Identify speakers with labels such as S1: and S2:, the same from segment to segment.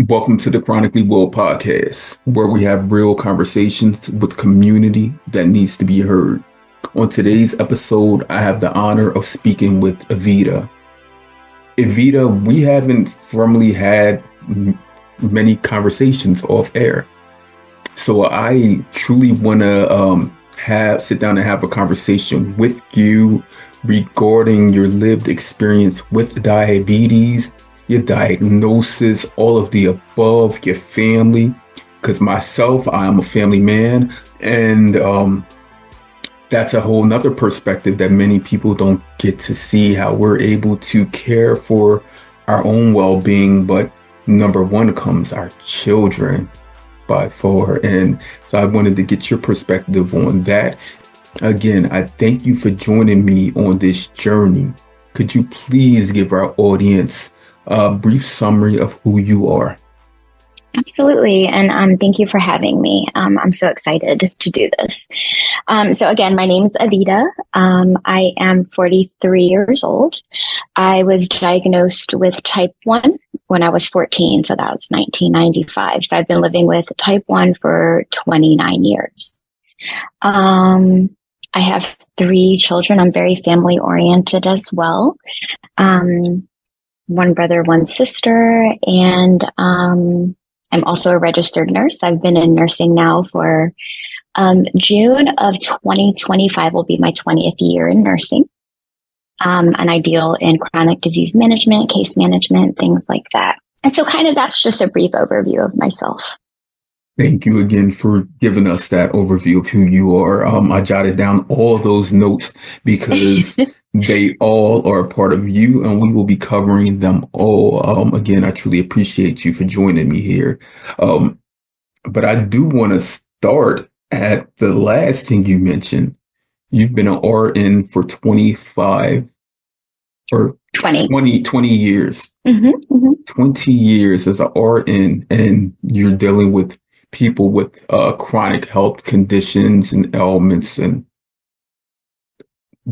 S1: Welcome to the Chronically Well podcast, where we have real conversations with community that needs to be heard. On today's episode, I have the honor of speaking with Evita. Evita, we haven't formally had many conversations off air, so I truly want to have sit down and have a conversation with you regarding your lived experience with diabetes, your diagnosis, all of the above, your family. Because myself, I am a family man, and that's a whole nother perspective that many people don't get to see, how we're able to care for our own well-being. But number one comes our children by far. And so I wanted to get your perspective on that. Again, I thank you for joining me on this journey. Could you please give our audience a brief summary of who you are?
S2: Absolutely. And thank you for having me. I'm so excited to do this. So again, my name is Evita. I am 43 years old. I was diagnosed with type 1 when I was 14. So that was 1995. So I've been living with type 1 for 29 years. I have 3 children. I'm very family oriented as well. One brother, one sister, and I'm also a registered nurse. I've been in nursing now for June of 2025 will be my 20th year in nursing. And I deal in chronic disease management, case management, things like that. And so kind of that's just a brief overview of myself.
S1: Thank you again for giving us that overview of who you are. I jotted down all those notes because they all are a part of you, and we will be covering them all. Again, I truly appreciate you for joining me here. But I do want to start at the last thing you mentioned. You've been an RN for 25 or 20 years. 20 years as an RN, and you're dealing with people with chronic health conditions and ailments. And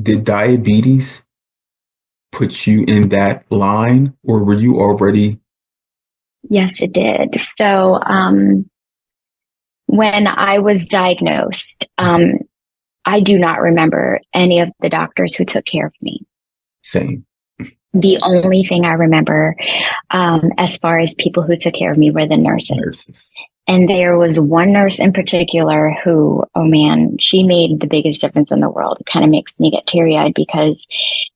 S1: did diabetes put you in that line, or were you already?
S2: Yes, it did. So when I was diagnosed, I do not remember any of the doctors who took care of me.
S1: Same.
S2: The only thing I remember as far as people who took care of me were the nurses. And there was one nurse in particular who, oh man, she made the biggest difference in the world. It kind of makes me get teary-eyed because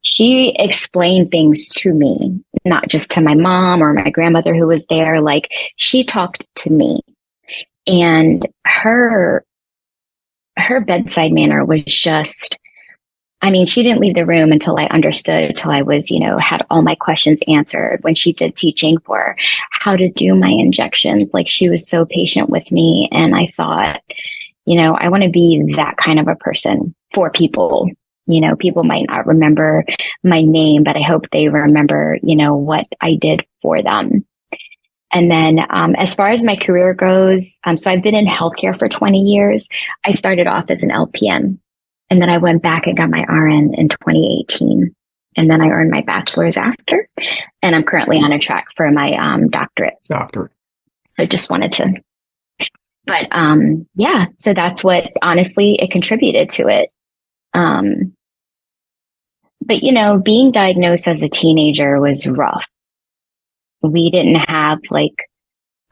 S2: she explained things to me, not just to my mom or my grandmother who was there. Like, she talked to me, and her bedside manner was just, I mean, she didn't leave the room until I understood, until I was, had all my questions answered. When she did teaching for how to do my injections, like, she was so patient with me. And I thought, I want to be that kind of a person for people. People might not remember my name, but I hope they remember, what I did for them. And then as far as my career goes, so I've been in healthcare for 20 years. I started off as an LPN. And then I went back and got my RN in 2018. And then I earned my bachelor's after. And I'm currently on a track for my doctorate. So just wanted to. But yeah, so that's what, honestly, it contributed to it. But, being diagnosed as a teenager was rough. We didn't have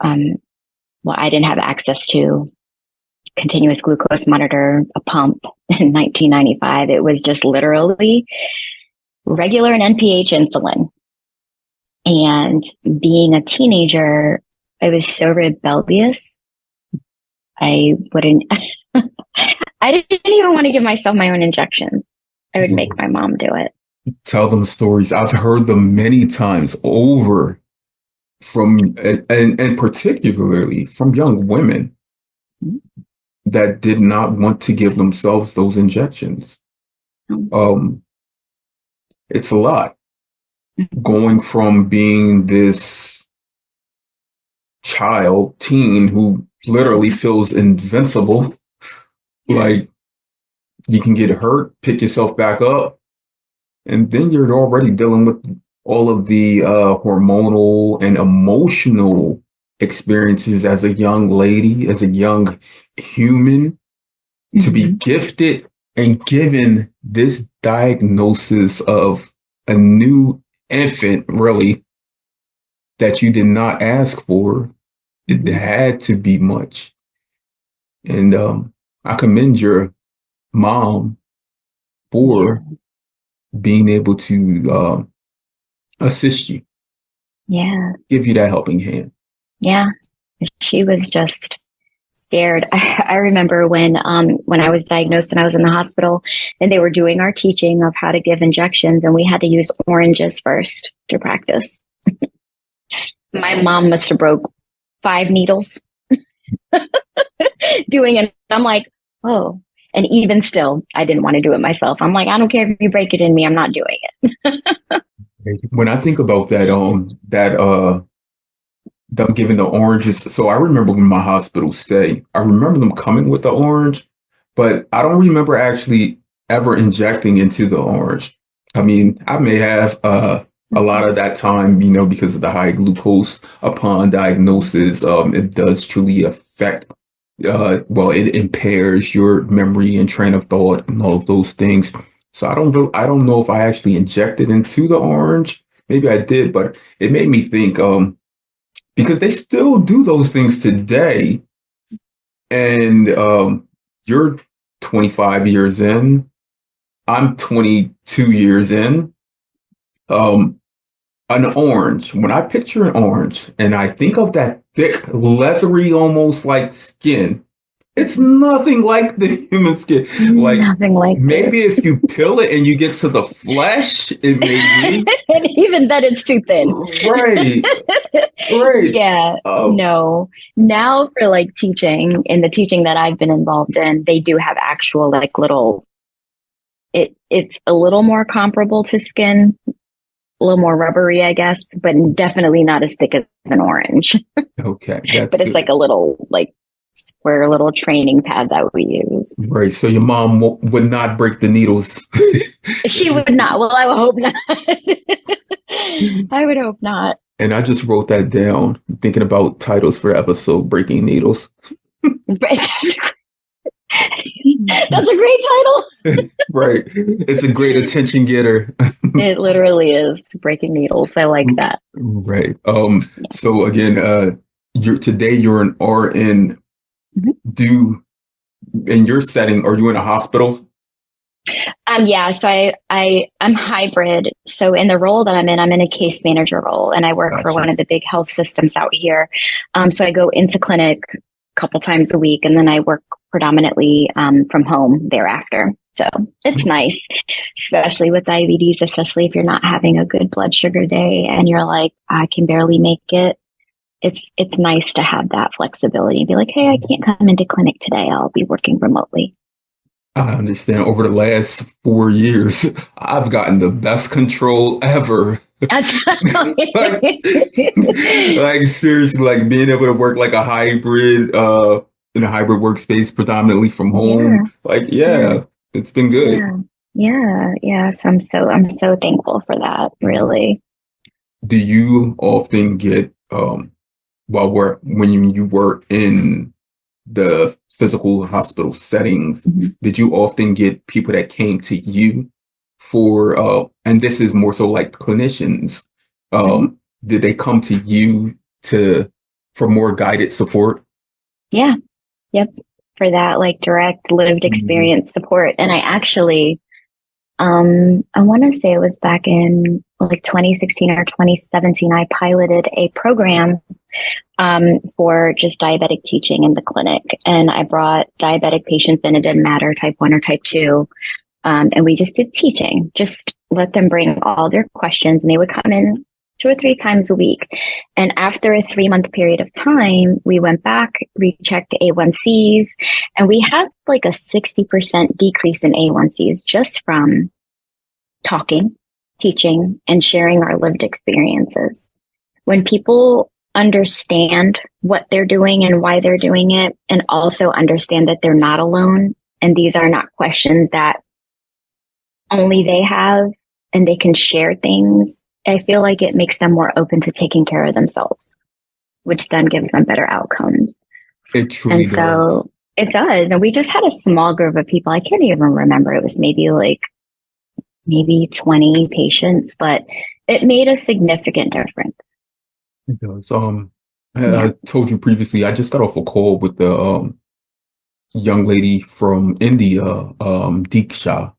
S2: I didn't have access to continuous glucose monitor, a pump in 1995. It was just literally regular and NPH insulin. And being a teenager, I was so rebellious. I didn't even want to give myself my own injections. I would make my mom do it.
S1: Tell them stories. I've heard them many times over and particularly from young women that did not want to give themselves those injections. It's a lot. Going from being this teen who literally feels invincible, like you can get hurt, pick yourself back up, and then you're already dealing with all of the hormonal and emotional experiences as a young lady, as a young human, to be gifted and given this diagnosis of a new infant, really, that you did not ask for. It had to be much. And I commend your mom for being able to assist you.
S2: Yeah.
S1: Give you that helping hand.
S2: Yeah. She was just scared. I remember when I was diagnosed and I was in the hospital, and they were doing our teaching of how to give injections, and we had to use oranges first to practice. My mom must have broke 5 needles doing it. I'm like, oh. And even still, I didn't want to do it myself. I'm like, I don't care if you break it in me, I'm not doing it.
S1: When I think about that, them giving the oranges. So I remember when my hospital stay, I remember them coming with the orange, but I don't remember actually ever injecting into the orange. I mean, I may have a lot of that time, because of the high glucose upon diagnosis. It does truly affect, it impairs your memory and train of thought and all of those things. So I don't know if I actually injected into the orange. Maybe I did, but it made me think, because they still do those things today. And you're 25 years in, I'm 22 years in. An orange, when I picture an orange and I think of that thick, leathery, almost like skin, it's nothing like the human skin. Like,
S2: nothing like
S1: maybe if you peel it and you get to the flesh, it may be.
S2: And even then, it's too thin.
S1: Right. Right.
S2: Yeah. No. Now for like teaching, in the teaching that I've been involved in, they do have actual like little, it's a little more comparable to skin, a little more rubbery, I guess, but definitely not as thick as an orange.
S1: Okay.
S2: But it's like a little like square little training pad that we use.
S1: Right. So your mom would not break the needles.
S2: She would not. Well, I would hope not. I would hope not.
S1: And I just wrote that down, thinking about titles for the episode, Breaking Needles.
S2: That's a great title.
S1: Right. It's a great attention getter.
S2: It literally is. Breaking Needles. I like that.
S1: Right. So again, you're an RN. In your setting, are you in a hospital?
S2: Yeah, so I'm hybrid. So in the role that I'm in a case manager role, and I work for one of the big health systems out here. So I go into clinic a couple times a week, and then I work predominantly from home thereafter. So it's nice, especially with diabetes, especially if you're not having a good blood sugar day and you're like, I can barely make it. It's nice to have that flexibility and be like, hey, I can't come into clinic today. I'll be working remotely.
S1: I understand. Over the last 4 years, I've gotten the best control ever. like seriously, like being able to work like a hybrid, in a hybrid workspace, predominantly from home. It's been good.
S2: Yeah. So I'm so thankful for that. Really.
S1: Do you often get when you work in the physical hospital settings, did you often get people that came to you for, and this is more so like clinicians, did they come to you for more guided support?
S2: Yeah. Yep. For that, like direct lived experience support. And I actually, I want to say it was back in like 2016 or 2017, I piloted a program for just diabetic teaching in the clinic. And I brought diabetic patients in. It didn't matter, type 1 or type 2. And we just did teaching, just let them bring all their questions, and they would come in 2 or 3 times a week. And after a 3-month period of time, we went back, rechecked A1Cs, and we had like a 60% decrease in A1Cs just from talking, teaching, and sharing our lived experiences. When people understand what they're doing and why they're doing it, and also understand that they're not alone, and these are not questions that only they have, and they can share things, I feel like it makes them more open to taking care of themselves. which then gives them better outcomes.
S1: It truly
S2: and so
S1: does.
S2: It does. And we just had a small group of people. I can't even remember. It was maybe 20 patients, but it made a significant difference.
S1: It does. I told you previously, I just got off a call with the young lady from India, Diksha,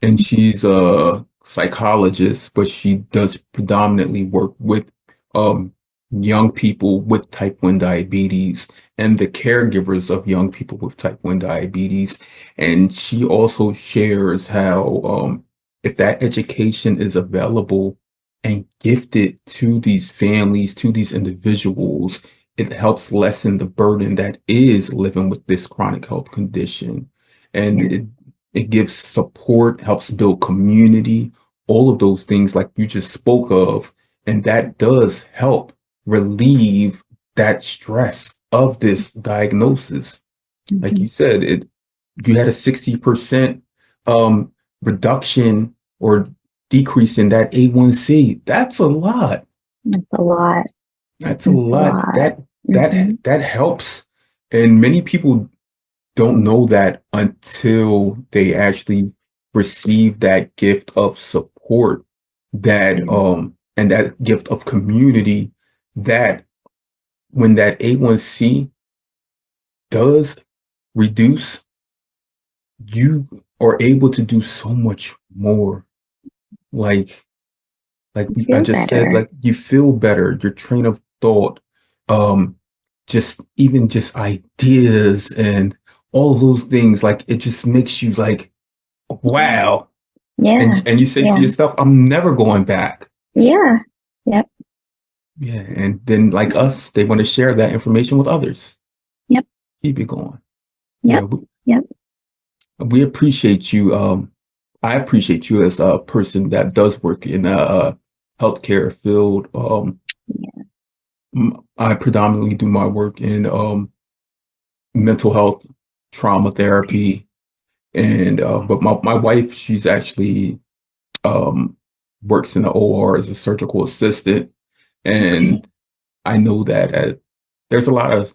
S1: and she's a psychologist, but she does predominantly work with um, young people with type 1 diabetes and the caregivers of young people with type 1 diabetes. And she also shares how if that education is available and gifted to these families, to these individuals, it helps lessen the burden that is living with this chronic health condition. And it gives support, helps build community, all of those things like you just spoke of. And that does help relieve that stress of this diagnosis. Like you said, you had a 60% reduction or decrease in that A1C. That's a lot.
S2: That's a lot.
S1: That's a lot. That helps. And many people don't know that until they actually receive that gift of support, that and that gift of community, that when that A1C does reduce, you are able to do so much more. I just said, like you feel better, your train of thought, just even just ideas and all of those things, like it just makes you like, wow.
S2: Yeah.
S1: And you say to yourself, I'm never going back.
S2: Yeah. Yep.
S1: Yeah. And then like us, they want to share that information with others.
S2: Yep.
S1: Keep it going.
S2: Yep. Yep.
S1: We appreciate you. I appreciate you as a person that does work in a healthcare field. I predominantly do my work in mental health, trauma therapy, and but my wife, she's actually works in the OR as a surgical assistant, and I know that there's a lot of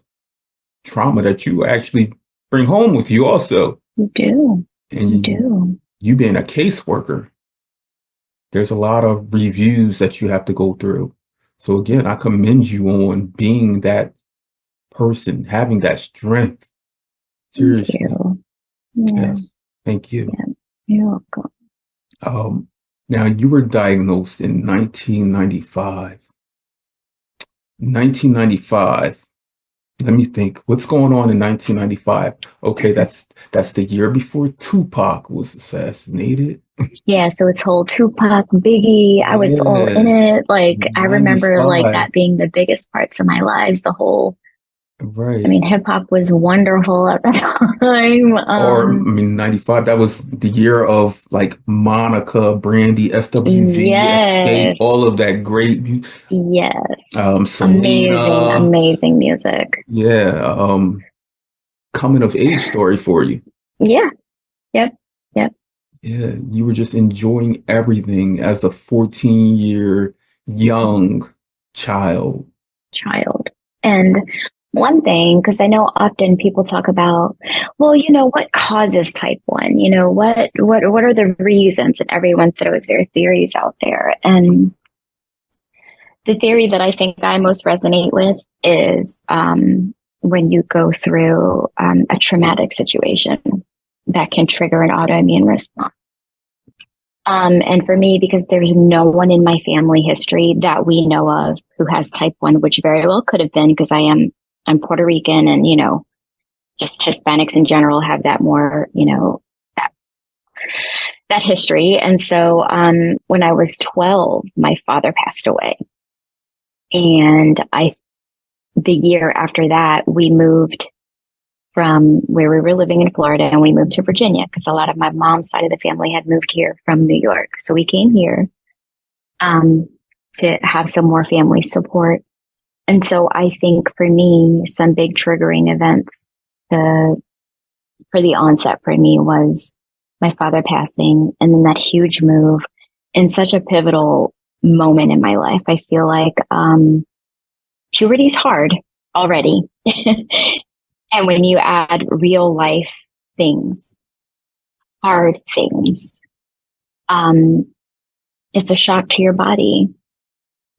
S1: trauma that you actually bring home with you also.
S2: You do.
S1: And
S2: you do.
S1: You being a caseworker, there's a lot of reviews that you have to go through. So again, I commend you on being that person, having that strength. Seriously.
S2: Thank you. Yeah.
S1: Yes. Thank you.
S2: Yeah. You're welcome.
S1: Now you were diagnosed in 1995. 1995. Let me think. What's going on in 1995? Okay, that's the year before Tupac was assassinated.
S2: Yeah, so it's whole Tupac, Biggie. I was all in it. Like I remember like that being the biggest parts of my lives. The whole,
S1: right.
S2: I mean, hip hop was wonderful at the time.
S1: Or I mean, 95. That was the year of like Monica, Brandy, SWV, Escape, all of that great music.
S2: Yes.
S1: Selena.
S2: Amazing music.
S1: Yeah. Coming of age story for you.
S2: Yeah. Yep.
S1: Yeah, you were just enjoying everything as a 14-year young child.
S2: And one thing, because I know often people talk about, well, what causes type 1? What are the reasons? And everyone throws their theories out there. And the theory that I think I most resonate with is when you go through a traumatic situation that can trigger an autoimmune response. And for me, because there's no one in my family history that we know of who has type 1, which very well could have been because I'm Puerto Rican and, just Hispanics in general have that more, that history. And so when I was 12, my father passed away. And the year after that, we moved from where we were living in Florida and we moved to Virginia because a lot of my mom's side of the family had moved here from New York. So we came here to have some more family support. And so I think for me, some big triggering events for the onset for me was my father passing and then that huge move in such a pivotal moment in my life. I feel like puberty's hard already. And when you add real life things, hard things, it's a shock to your body.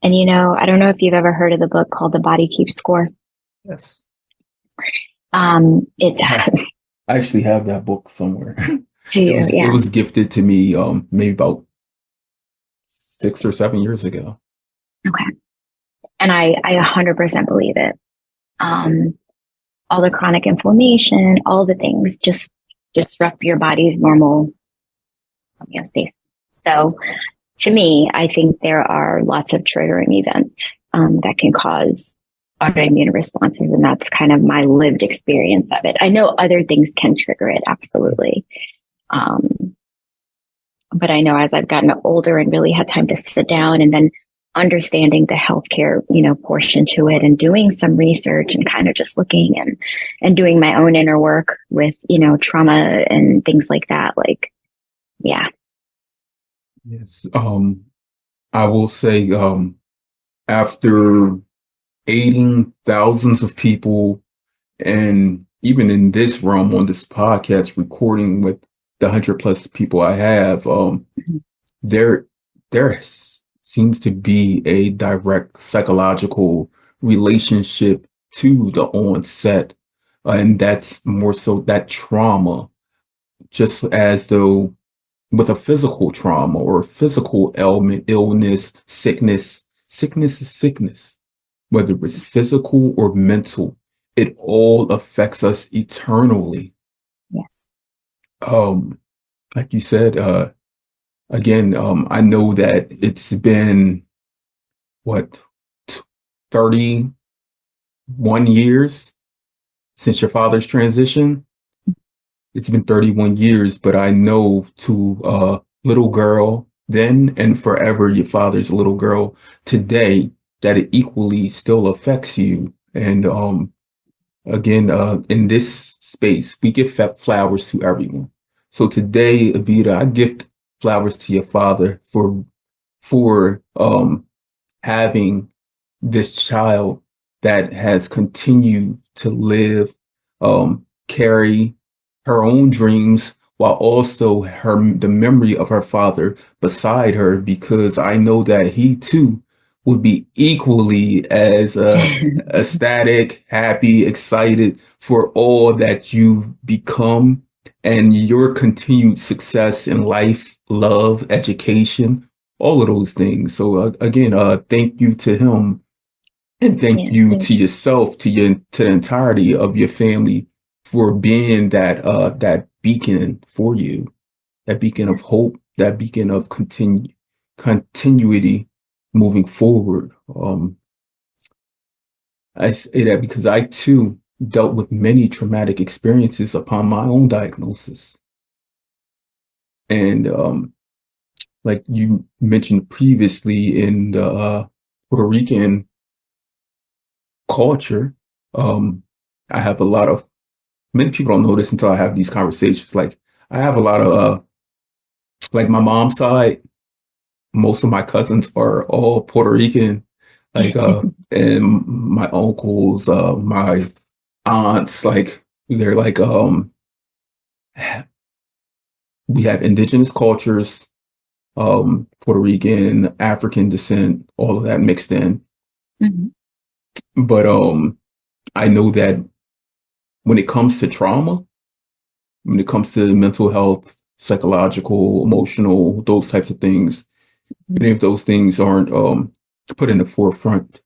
S2: And, I don't know if you've ever heard of the book called The Body Keeps Score.
S1: Yes.
S2: It does.
S1: I actually have that book somewhere.
S2: Do you?
S1: It was gifted to me maybe about 6 or 7 years ago.
S2: Okay. And I 100% believe it. All the chronic inflammation, all the things just disrupt your body's normal homeostasis. So to me, I think there are lots of triggering events that can cause autoimmune responses. And that's kind of my lived experience of it. I know other things can trigger it, absolutely. But I know as I've gotten older and really had time to sit down and then understanding the healthcare, portion to it and doing some research and kind of just looking and doing my own inner work with, trauma and things like that. Like, yeah.
S1: Yes. I will say, after aiding thousands of people, and even in this realm on this podcast, recording with the 100+ people I have, there seems to be a direct psychological relationship to the onset, and that's more so that trauma, just as though with a physical trauma or physical ailment, illness, sickness is sickness, whether it's physical or mental, it all affects us eternally.
S2: Yes.
S1: Like you said, again, I know that it's been what, 31 years since your father's transition. It's been 31 years, but I know to a little girl then and forever your father's little girl today that it equally still affects you. And again, in this space, we give flowers to everyone. So today, Evita, I gift flowers to your father for having this child that has continued to live, carry her own dreams while also the memory of her father beside her, because I know that he too would be equally as ecstatic, happy, excited for all that you've become and your continued success in life, love, education, all of those things. So again, thank you to him, and thank you to yourself, to the entirety of your family for being that beacon for you, that beacon of hope, that beacon of continuity moving forward. I say that because I too dealt with many traumatic experiences upon my own diagnosis. And like you mentioned previously, in the Puerto Rican culture, I have many people don't know this until I have these conversations. Like I have a lot of like my mom's side, most of my cousins are all Puerto Rican, like and my uncles, my aunts, like they're like we have indigenous cultures, Puerto Rican, African descent, all of that mixed in. Mm-hmm. But I know that when it comes to trauma, when it comes to mental health, psychological, emotional, those types of things, many of those things aren't put in the forefront.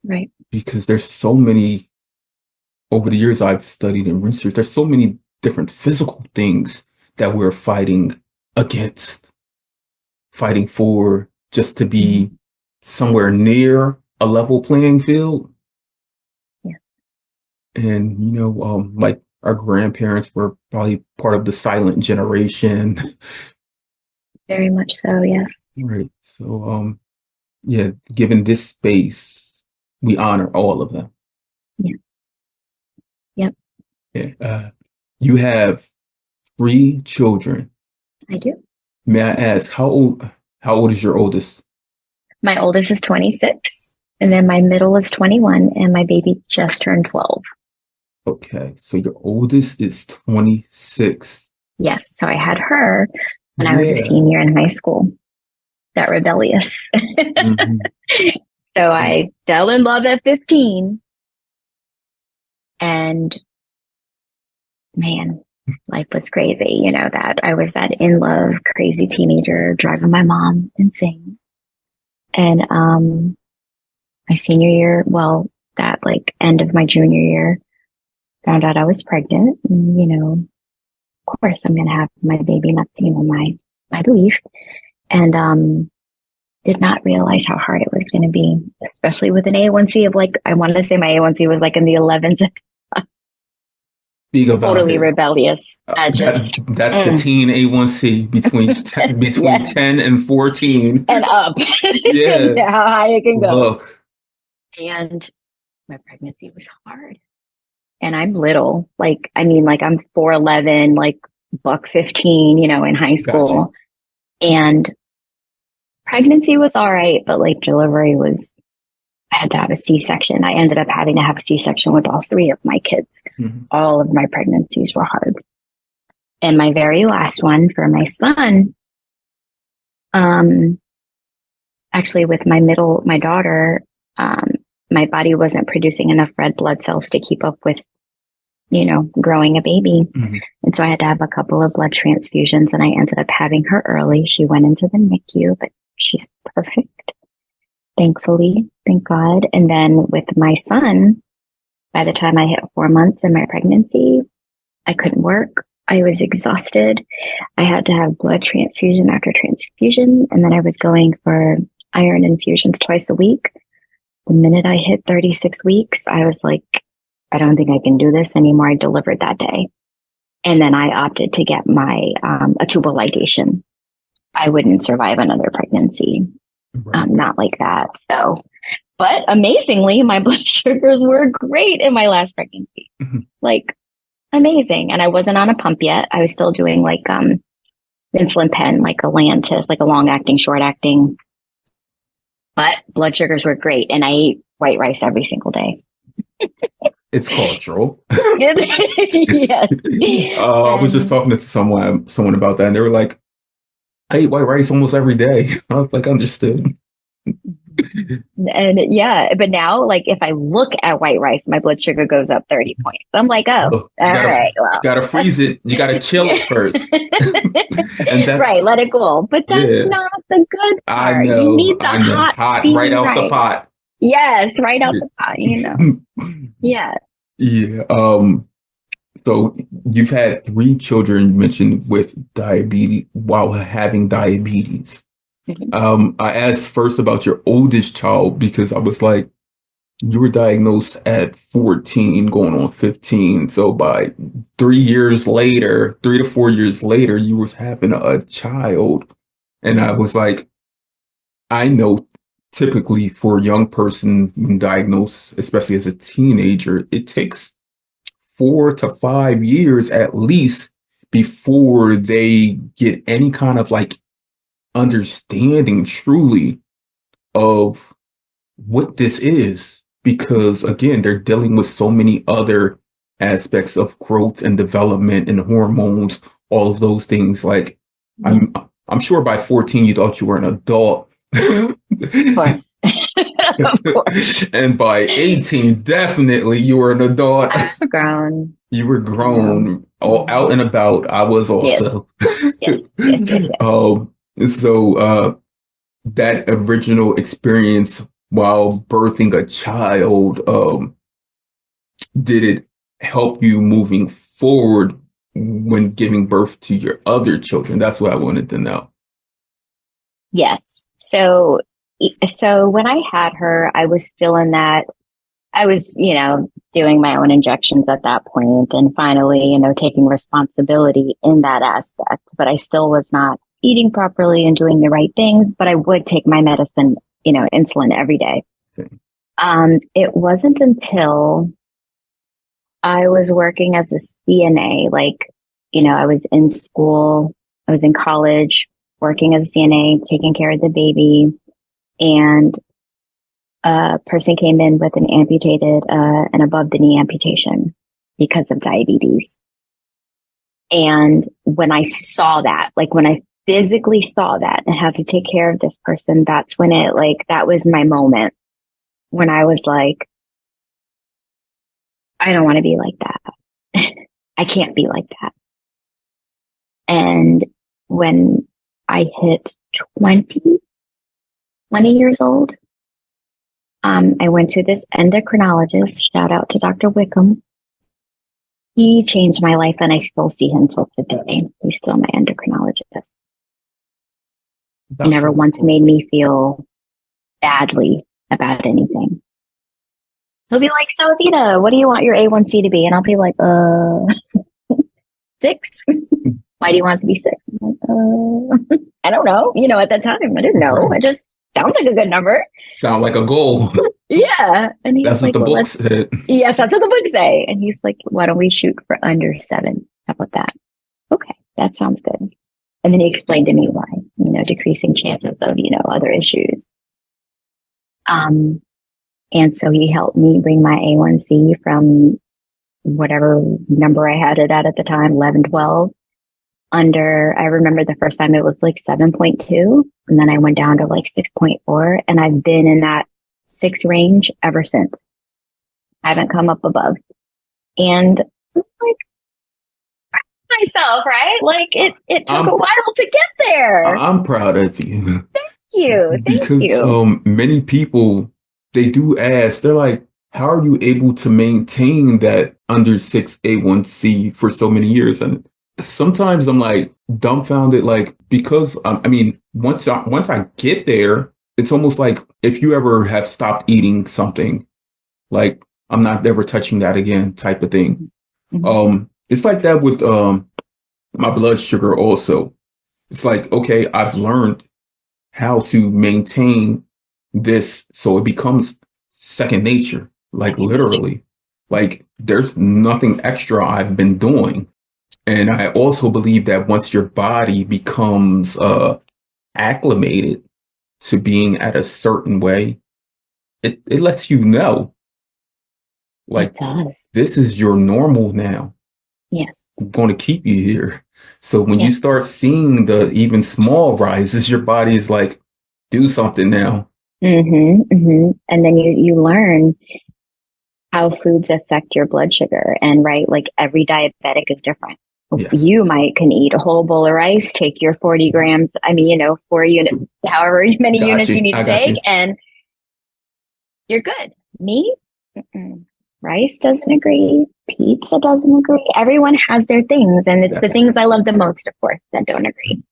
S2: Right.
S1: Because there's so many, over the years I've studied and researched, there's so many different physical things that we're fighting against, fighting for, just to be somewhere near a level playing field.
S2: Yeah.
S1: And, like our grandparents were probably part of the silent generation.
S2: Very much so, yes.
S1: Right. So, yeah, given this space, we honor all of them.
S2: Yeah. Yep.
S1: Yeah. You have 3 children.
S2: I do.
S1: May I ask how old is your oldest?
S2: My oldest is 26 And then my middle is 21 and my baby just turned 12.
S1: Okay. So your oldest is 26.
S2: Yes. So I had her when I was a senior in high school. That rebellious. Mm-hmm. So I fell in love at 15. And man, life was crazy. You know, that I was that in love, crazy teenager driving my mom insane. And my senior year, well, that like end of my junior year, found out I was pregnant. And, you know, of course I'm going to have my baby. And that's, you know, my belief. And did not realize how hard it was going to be, especially with an A1C of like, I want to say my A1C was like in the 11s. Totally rebellious.
S1: That's the teen A1C between 10 and 14
S2: and up.
S1: Yeah.
S2: How high it can go.
S1: Look.
S2: And my pregnancy was hard. And I'm little, like, I mean, like I'm 4'11", like $115, you know, in high school. And pregnancy was all right, but like delivery was, I had to have a C-section. I ended up having to have a C-section with all 3 of my kids. Mm-hmm. All of my pregnancies were hard. And my very last one for my son, actually with my daughter, my body wasn't producing enough red blood cells to keep up with, you know, growing a baby. Mm-hmm. And so I had to have a couple of blood transfusions and I ended up having her early. She went into the NICU, but she's perfect. Thankfully, thank God. And then with my son, by the time I hit 4 months in my pregnancy, I couldn't work. I was exhausted. I had to have blood transfusion after transfusion. And then I was going for iron infusions twice a week. The minute I hit 36 weeks, I was like, I don't think I can do this anymore. I delivered that day. And then I opted to get my a tubal ligation. I wouldn't survive another pregnancy. Right. Not like that. So, but amazingly, my blood sugars were great in my last pregnancy. Mm-hmm. Like amazing. And I wasn't on a pump yet. I was still doing like insulin pen, like a Lantus, like a long acting, short acting. But blood sugars were great. And I ate white rice every single day.
S1: It's cultural.
S2: Yes.
S1: I was just talking to someone about that, and they were like, I eat white rice almost every day. I was like, understood.
S2: And yeah, but now, like, if I look at white rice, my blood sugar goes up 30 points. I'm like, all right. Well,
S1: you gotta freeze it. You gotta chill it first.
S2: And that's right. Let it cool. But that's not the good part.
S1: I know.
S2: You need the hot
S1: right off the pot.
S2: Yes, right out the pot. You know. Yeah.
S1: Yeah. So you've had 3 children, you mentioned, with diabetes while having diabetes. Mm-hmm. I asked first about your oldest child because I was like, you were diagnosed at 14, going on 15. So by 3 to 4 years later, you was having a child. And I was like, I know typically for a young person when diagnosed, especially as a teenager, it takes 4 to 5 years at least before they get any kind of like understanding truly of what this is, because again, they're dealing with so many other aspects of growth and development and hormones, all of those things. Like I'm sure by 14 you thought you were an adult. And by 18, definitely you were an adult.
S2: I've grown.
S1: You were grown, all out and about. I was also. Yes. So that original experience while birthing a child, did it help you moving forward when giving birth to your other children? That's what I wanted to know.
S2: Yes. So when I had her, I was still in that, I was, doing my own injections at that point and finally, taking responsibility in that aspect, but I still was not eating properly and doing the right things, but I would take my medicine, insulin every day. Okay. It wasn't until I was working as a CNA, I was in school, I was in college, working as a CNA, taking care of the baby. And a person came in with an amputated, an above the knee amputation because of diabetes. And when I saw that, like when I physically saw that and had to take care of this person, that's when it, like, that was my moment when I was like, I don't want to be like that. I can't be like that. And when I hit 20 years old, I went to this endocrinologist. Shout out to Dr. Wickham. He changed my life, and I still see him till today. He's still my endocrinologist. He never once made me feel badly about anything. He'll be like, "So, Evita, what do you want your A1C to be?" And I'll be like, 6. Why do you want it to be 6? I'm like, I don't know. You know, at that time, I didn't know. I just sounds like a good number.
S1: Sound like a goal.
S2: Yeah. And he's
S1: that's
S2: like,
S1: what the book said.
S2: Yes, that's what the books say. And he's like, why don't we shoot for under 7? How about that? Okay, that sounds good. And then he explained to me why, you know, decreasing chances of, you know, other issues. And so he helped me bring my A1C from whatever number I had it at the time, 11, 12, under, I remember the first time it was like 7.2. And then I went down to like 6.4. And I've been in that 6 range ever since. I haven't come up above. And like, myself, right? Like it took a while to get there.
S1: I'm proud of you.
S2: Thank you.
S1: Because many people, they do ask, they're like, how are you able to maintain that under 6 A1C for so many years? And sometimes I'm like dumbfounded, like, because I mean, once I get there, it's almost like if you ever have stopped eating something, like I'm not ever touching that again type of thing.
S2: Mm-hmm.
S1: It's like that with my blood sugar also. It's like, okay, I've learned how to maintain this so it becomes second nature, like literally. Like there's nothing extra I've been doing. And I also believe that once your body becomes acclimated to being at a certain way, it lets you know, like, this is your normal now.
S2: Yes.
S1: I'm going to keep you here. So when you start seeing the even small rises, your body is like, do something now.
S2: Mm-hmm, mm-hmm. And then you learn how foods affect your blood sugar. And right, like every diabetic is different. Yes. You can eat a whole bowl of rice, take your 40 grams, 4 units, however many units you need to take, and you're good. Me? Mm-mm. Rice doesn't agree. Pizza doesn't agree. Everyone has their things. And it's the things I love the most, of course, that don't agree.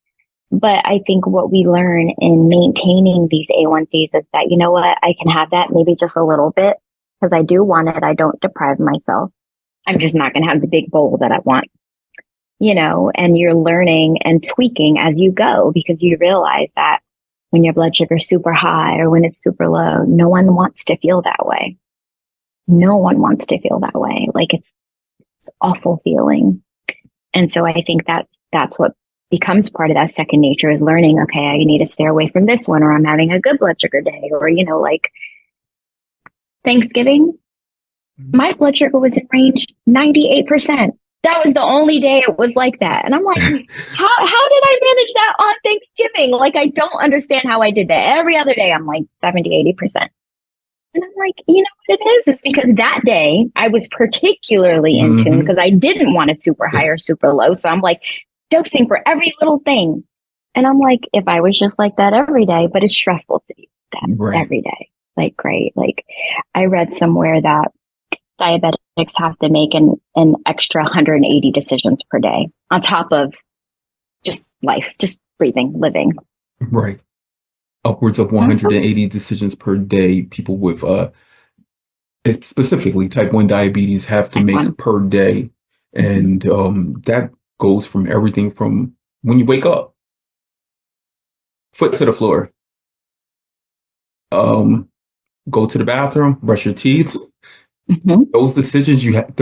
S2: But I think what we learn in maintaining these A1Cs is that, you know what, I can have that maybe just a little bit because I do want it. I don't deprive myself. I'm just not going to have the big bowl that I want, and you're learning and tweaking as you go because you realize that when your blood sugar is super high or when it's super low, no one wants to feel that way. No one wants to feel that way. Like it's awful feeling. And so I think that's what becomes part of that second nature is learning, okay, I need to stay away from this one, or I'm having a good blood sugar day, or, like Thanksgiving, my blood sugar was in range 98%. That was the only day it was like that. And I'm like, how did I manage that on Thanksgiving? Like, I don't understand how I did that. Every other day, I'm like 70, 80%. And I'm like, you know what it is? It's because that day I was particularly in tune because I didn't want a super high or super low. So I'm like dosing for every little thing. And I'm like, if I was just like that every day, but it's stressful to do that every day. Like, great. Like I read somewhere that diabetics have to make an extra 180 decisions per day on top of just life, just breathing, living.
S1: Right. Upwards of 180 decisions per day. People with specifically type 1 diabetes have to make per day. And that goes from everything from when you wake up, foot to the floor, go to the bathroom, brush your teeth. Those decisions you have,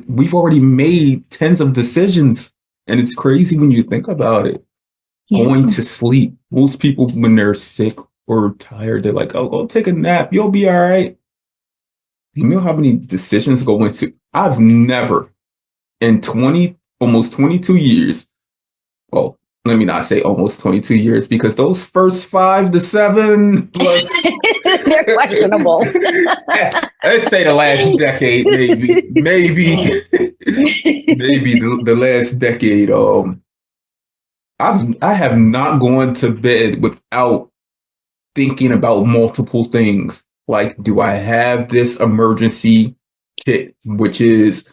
S1: we've already made tens of decisions. And it's crazy when you think about it. Going to sleep. Most people, when they're sick or tired, they're like, oh, go take a nap. You'll be all right. You know how many decisions go into? I've never in almost 22 years. Well, let me not say almost 22 years because those first 5 to 7 plus,
S2: they're questionable.
S1: let's say the last decade, maybe the last decade. I have not gone to bed without thinking about multiple things. Like, do I have this emergency kit, which is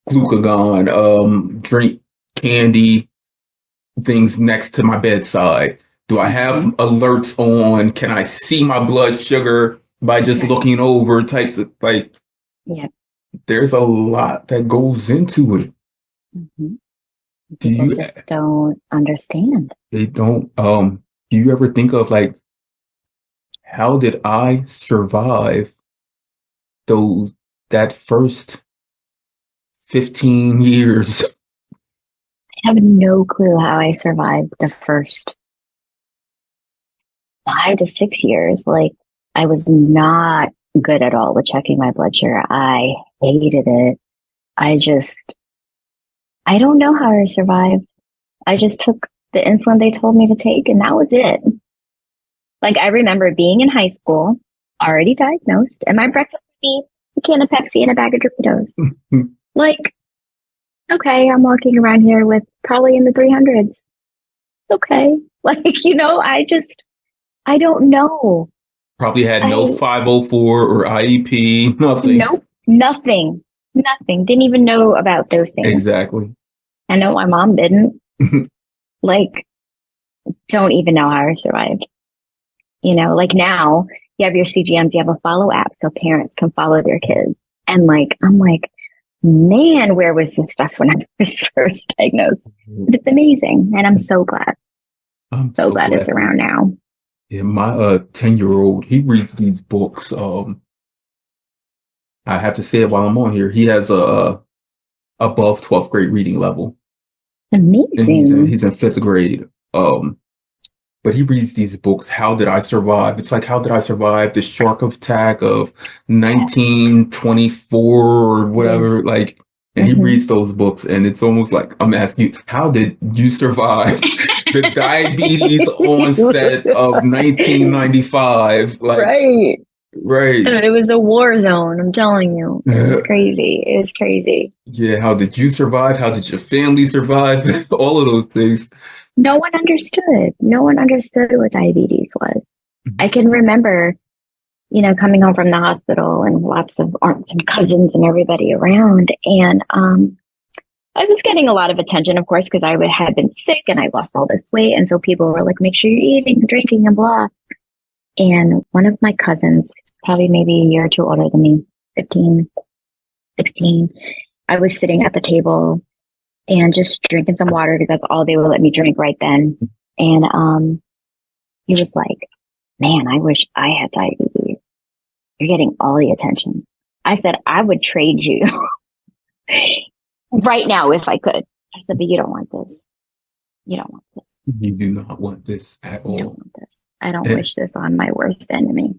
S1: glucagon, drink, candy, things next to my bedside? Do I have alerts on? Can I see my blood sugar by just looking over types of like, there's a lot that goes into it.
S2: Mm-hmm. People just don't understand.
S1: They don't. Do you ever think of like, how did I survive that first 15 years?
S2: I have no clue how I survived the first 5 to 6 years. Like, I was not good at all with checking my blood sugar. I hated it. I don't know how I survived. I just took the insulin they told me to take, and that was it. Like, I remember being in high school, already diagnosed, and my breakfast would be a can of Pepsi and a bag of Doritos. Like, okay, I'm walking around here with probably in the 300s. Okay. Like, I don't know.
S1: Probably had no 504 or IEP, nothing.
S2: Nope, nothing. Didn't even know about those things.
S1: Exactly.
S2: I know my mom didn't. Like, don't even know how I survived. Like now you have your CGMs, you have a follow app so parents can follow their kids. And like, I'm like, man, where was this stuff when I was first diagnosed? But it's amazing. And I'm so glad. I'm so glad it's around now.
S1: Yeah, my 10-year-old, he reads these books. I have to say it while I'm on here. He has a above 12th grade reading level.
S2: Amazing.
S1: And he's in 5th grade. But he reads these books. How did I survive? It's like, how did I survive the shark attack of 1924 or whatever? Like, and he reads those books, and it's almost like I'm asking you, how did you survive the diabetes onset of 1995? Like, right.
S2: It was a war zone. I'm telling you, it was crazy. It was crazy.
S1: Yeah. How did you survive? How did your family survive? All of those things.
S2: No one understood. No one understood what diabetes was. I can remember, coming home from the hospital and lots of aunts and cousins and everybody around. And I was getting a lot of attention, of course, because I had been sick and I lost all this weight. And so people were like, make sure you're eating and drinking and blah. And one of my cousins, probably maybe a year or two older than me, 15, 16, I was sitting at the table and just drinking some water because that's all they would let me drink right then. And he was like, man, I wish I had diabetes. You're getting all the attention. I said, I would trade you right now if I could. I said, but you don't want this. You don't want this.
S1: You do not want this at all.
S2: You don't want this. I don't wish this on my worst enemy.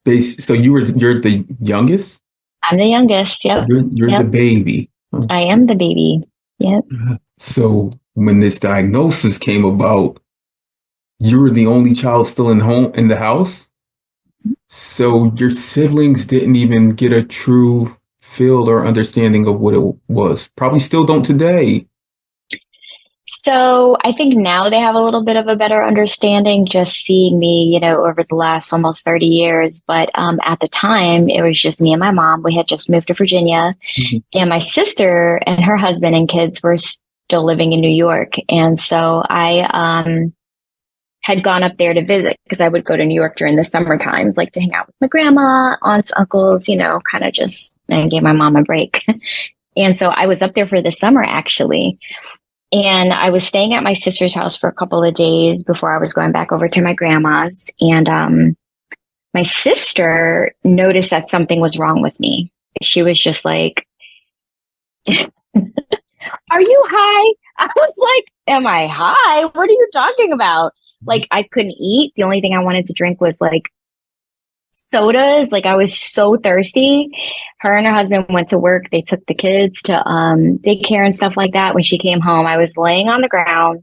S1: So you're the youngest?
S2: I'm the youngest. Yep.
S1: You're the baby.
S2: I am the baby. Yep.
S1: So when this diagnosis came about, you were the only child still in the house. So your siblings didn't even get a true feel or understanding of what it was. Probably still don't today.
S2: So I think now they have a little bit of a better understanding just seeing me, over the last almost 30 years. But at the time, it was just me and my mom. We had just moved to Virginia, and my sister and her husband and kids were still living in New York. And so I had gone up there to visit because I would go to New York during the summer times, like to hang out with my grandma, aunts, uncles, kind of just and give my mom a break. And so I was up there for the summer, actually. And I was staying at my sister's house for a couple of days before I was going back over to my grandma's. And my sister noticed that something was wrong with me. She was just like, are you high? I was like, am I high? What are you talking about? Like I couldn't eat. The only thing I wanted to drink was like sodas. Like I was so thirsty. Her and her husband went to work. They took the kids to daycare and stuff like that. When she came home, I was laying on the ground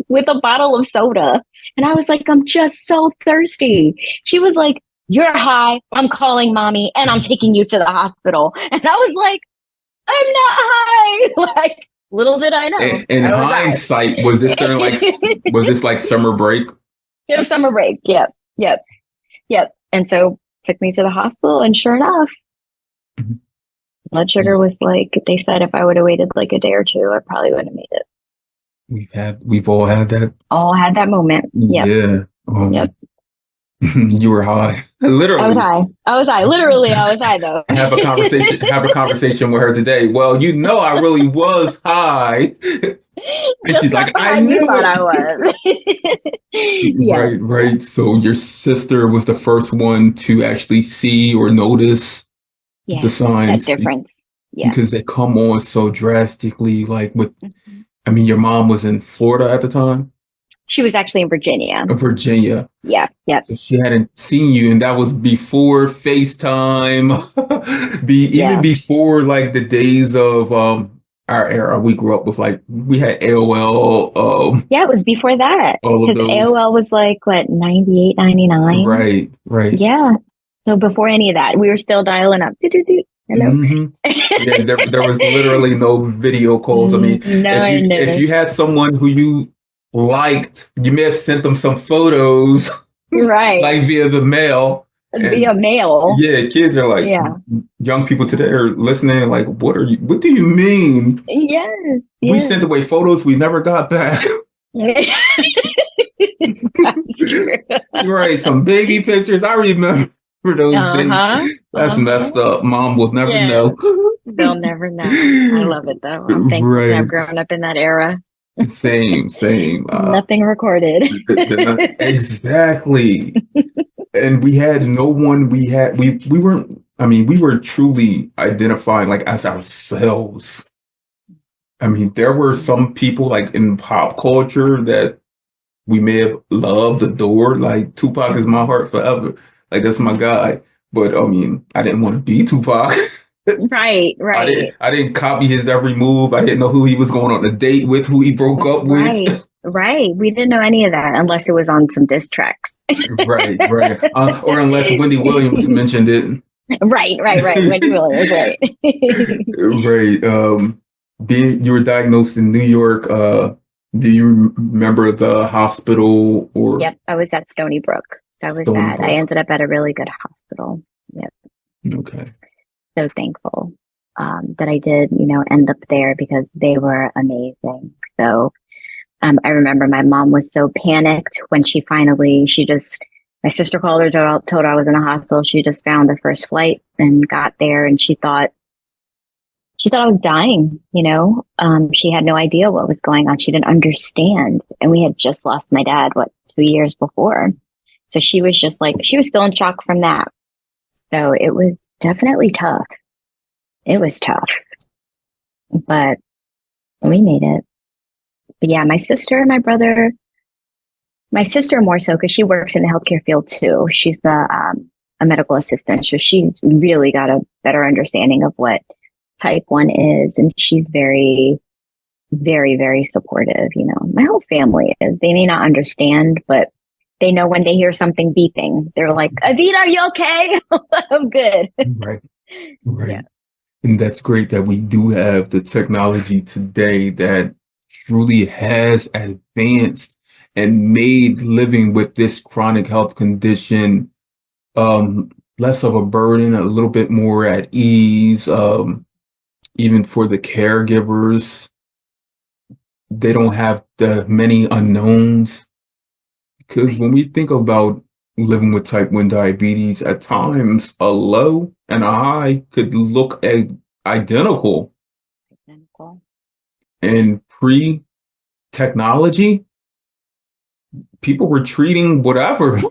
S2: with a bottle of soda. And I was like, I'm just so thirsty. She was like, you're high. I'm calling mommy and I'm taking you to the hospital. And I was like, I'm not high. Like, little did I know.
S1: In hindsight, was this during was this like summer break?
S2: It was summer break. Yep. Yep. Yep. And so took me to the hospital, and sure enough, blood sugar was like, they said if I would have waited like a day or two, I probably wouldn't have made it.
S1: We've all had that.
S2: All had that moment. Yep.
S1: Yeah.
S2: Yep.
S1: You were high. Literally.
S2: I was high. Literally, I was high though.
S1: Have a conversation with her today. Well, I really was high. And she's like, I knew
S2: thought I was.
S1: Yeah. Right. So your sister was the first one to actually see or notice the signs.
S2: That difference. Yeah.
S1: Because they come on so drastically. Like I mean, your mom was in Florida at the time?
S2: She was actually in Virginia.
S1: Virginia.
S2: Yeah. Yeah.
S1: So she hadn't seen you, and that was before FaceTime, even before like the days of our era. We grew up with we had AOL.
S2: Yeah, it was before that. Because AOL was like, what, 98, 99?
S1: Right.
S2: Yeah. So before any of that, we were still dialing up. Hello.
S1: Yeah, there was literally no video calls. I mean, if you had someone who you liked, you may have sent them some photos,
S2: right?
S1: Like via the mail.
S2: Via mail.
S1: Yeah, kids are like, young people today are listening. Like, what do you mean?
S2: Yes.
S1: We sent away photos we never got back. Right, some baby pictures. I remember those days. That's messed up. Mom will never know.
S2: They'll never know. I love it though. I'm thankful to have grown up in that era.
S1: Same.
S2: Nothing recorded.
S1: Exactly. And we had no one. We weren't. I mean, we were truly identifying like as ourselves. I mean, there were some people like in pop culture that we may have loved, adored. Like Tupac is my heart forever. Like that's my guy. But I mean, I didn't want to be Tupac.
S2: Right.
S1: I didn't copy his every move. I didn't know who he was going on a date with, who he broke up with.
S2: Right. We didn't know any of that unless it was on some diss tracks.
S1: Right. Or unless Wendy Williams mentioned it.
S2: Right. Wendy Williams, right.
S1: Right. You were diagnosed in New York. Do you remember the hospital or?
S2: Yep. I was at Stony Brook. That was that. I ended up at a really good hospital. Yep.
S1: Okay.
S2: So thankful that I did, end up there because they were amazing. So I remember my mom was so panicked when my sister called her, told her I was in a hospital. She just found the first flight and got there, and she thought I was dying, she had no idea what was going on. She didn't understand. And we had just lost my dad, 2 years before. So she was just like, she was still in shock from that. So it was definitely tough. It was tough, but we made it. But yeah, my sister and my sister more so because she works in the healthcare field too. She's a medical assistant. So she's really got a better understanding of what type 1 is. And she's very, very, very supportive. My whole family is. They may not understand, but they know when they hear something beeping. They're like, Evita, are you okay? I'm good.
S1: Right. Yeah. And that's great that we do have the technology today that truly has advanced and made living with this chronic health condition less of a burden, a little bit more at ease. Even for the caregivers, they don't have the many unknowns. Because when we think about living with type 1 diabetes, at times a low and a high could look identical. And pre-technology, people were treating whatever.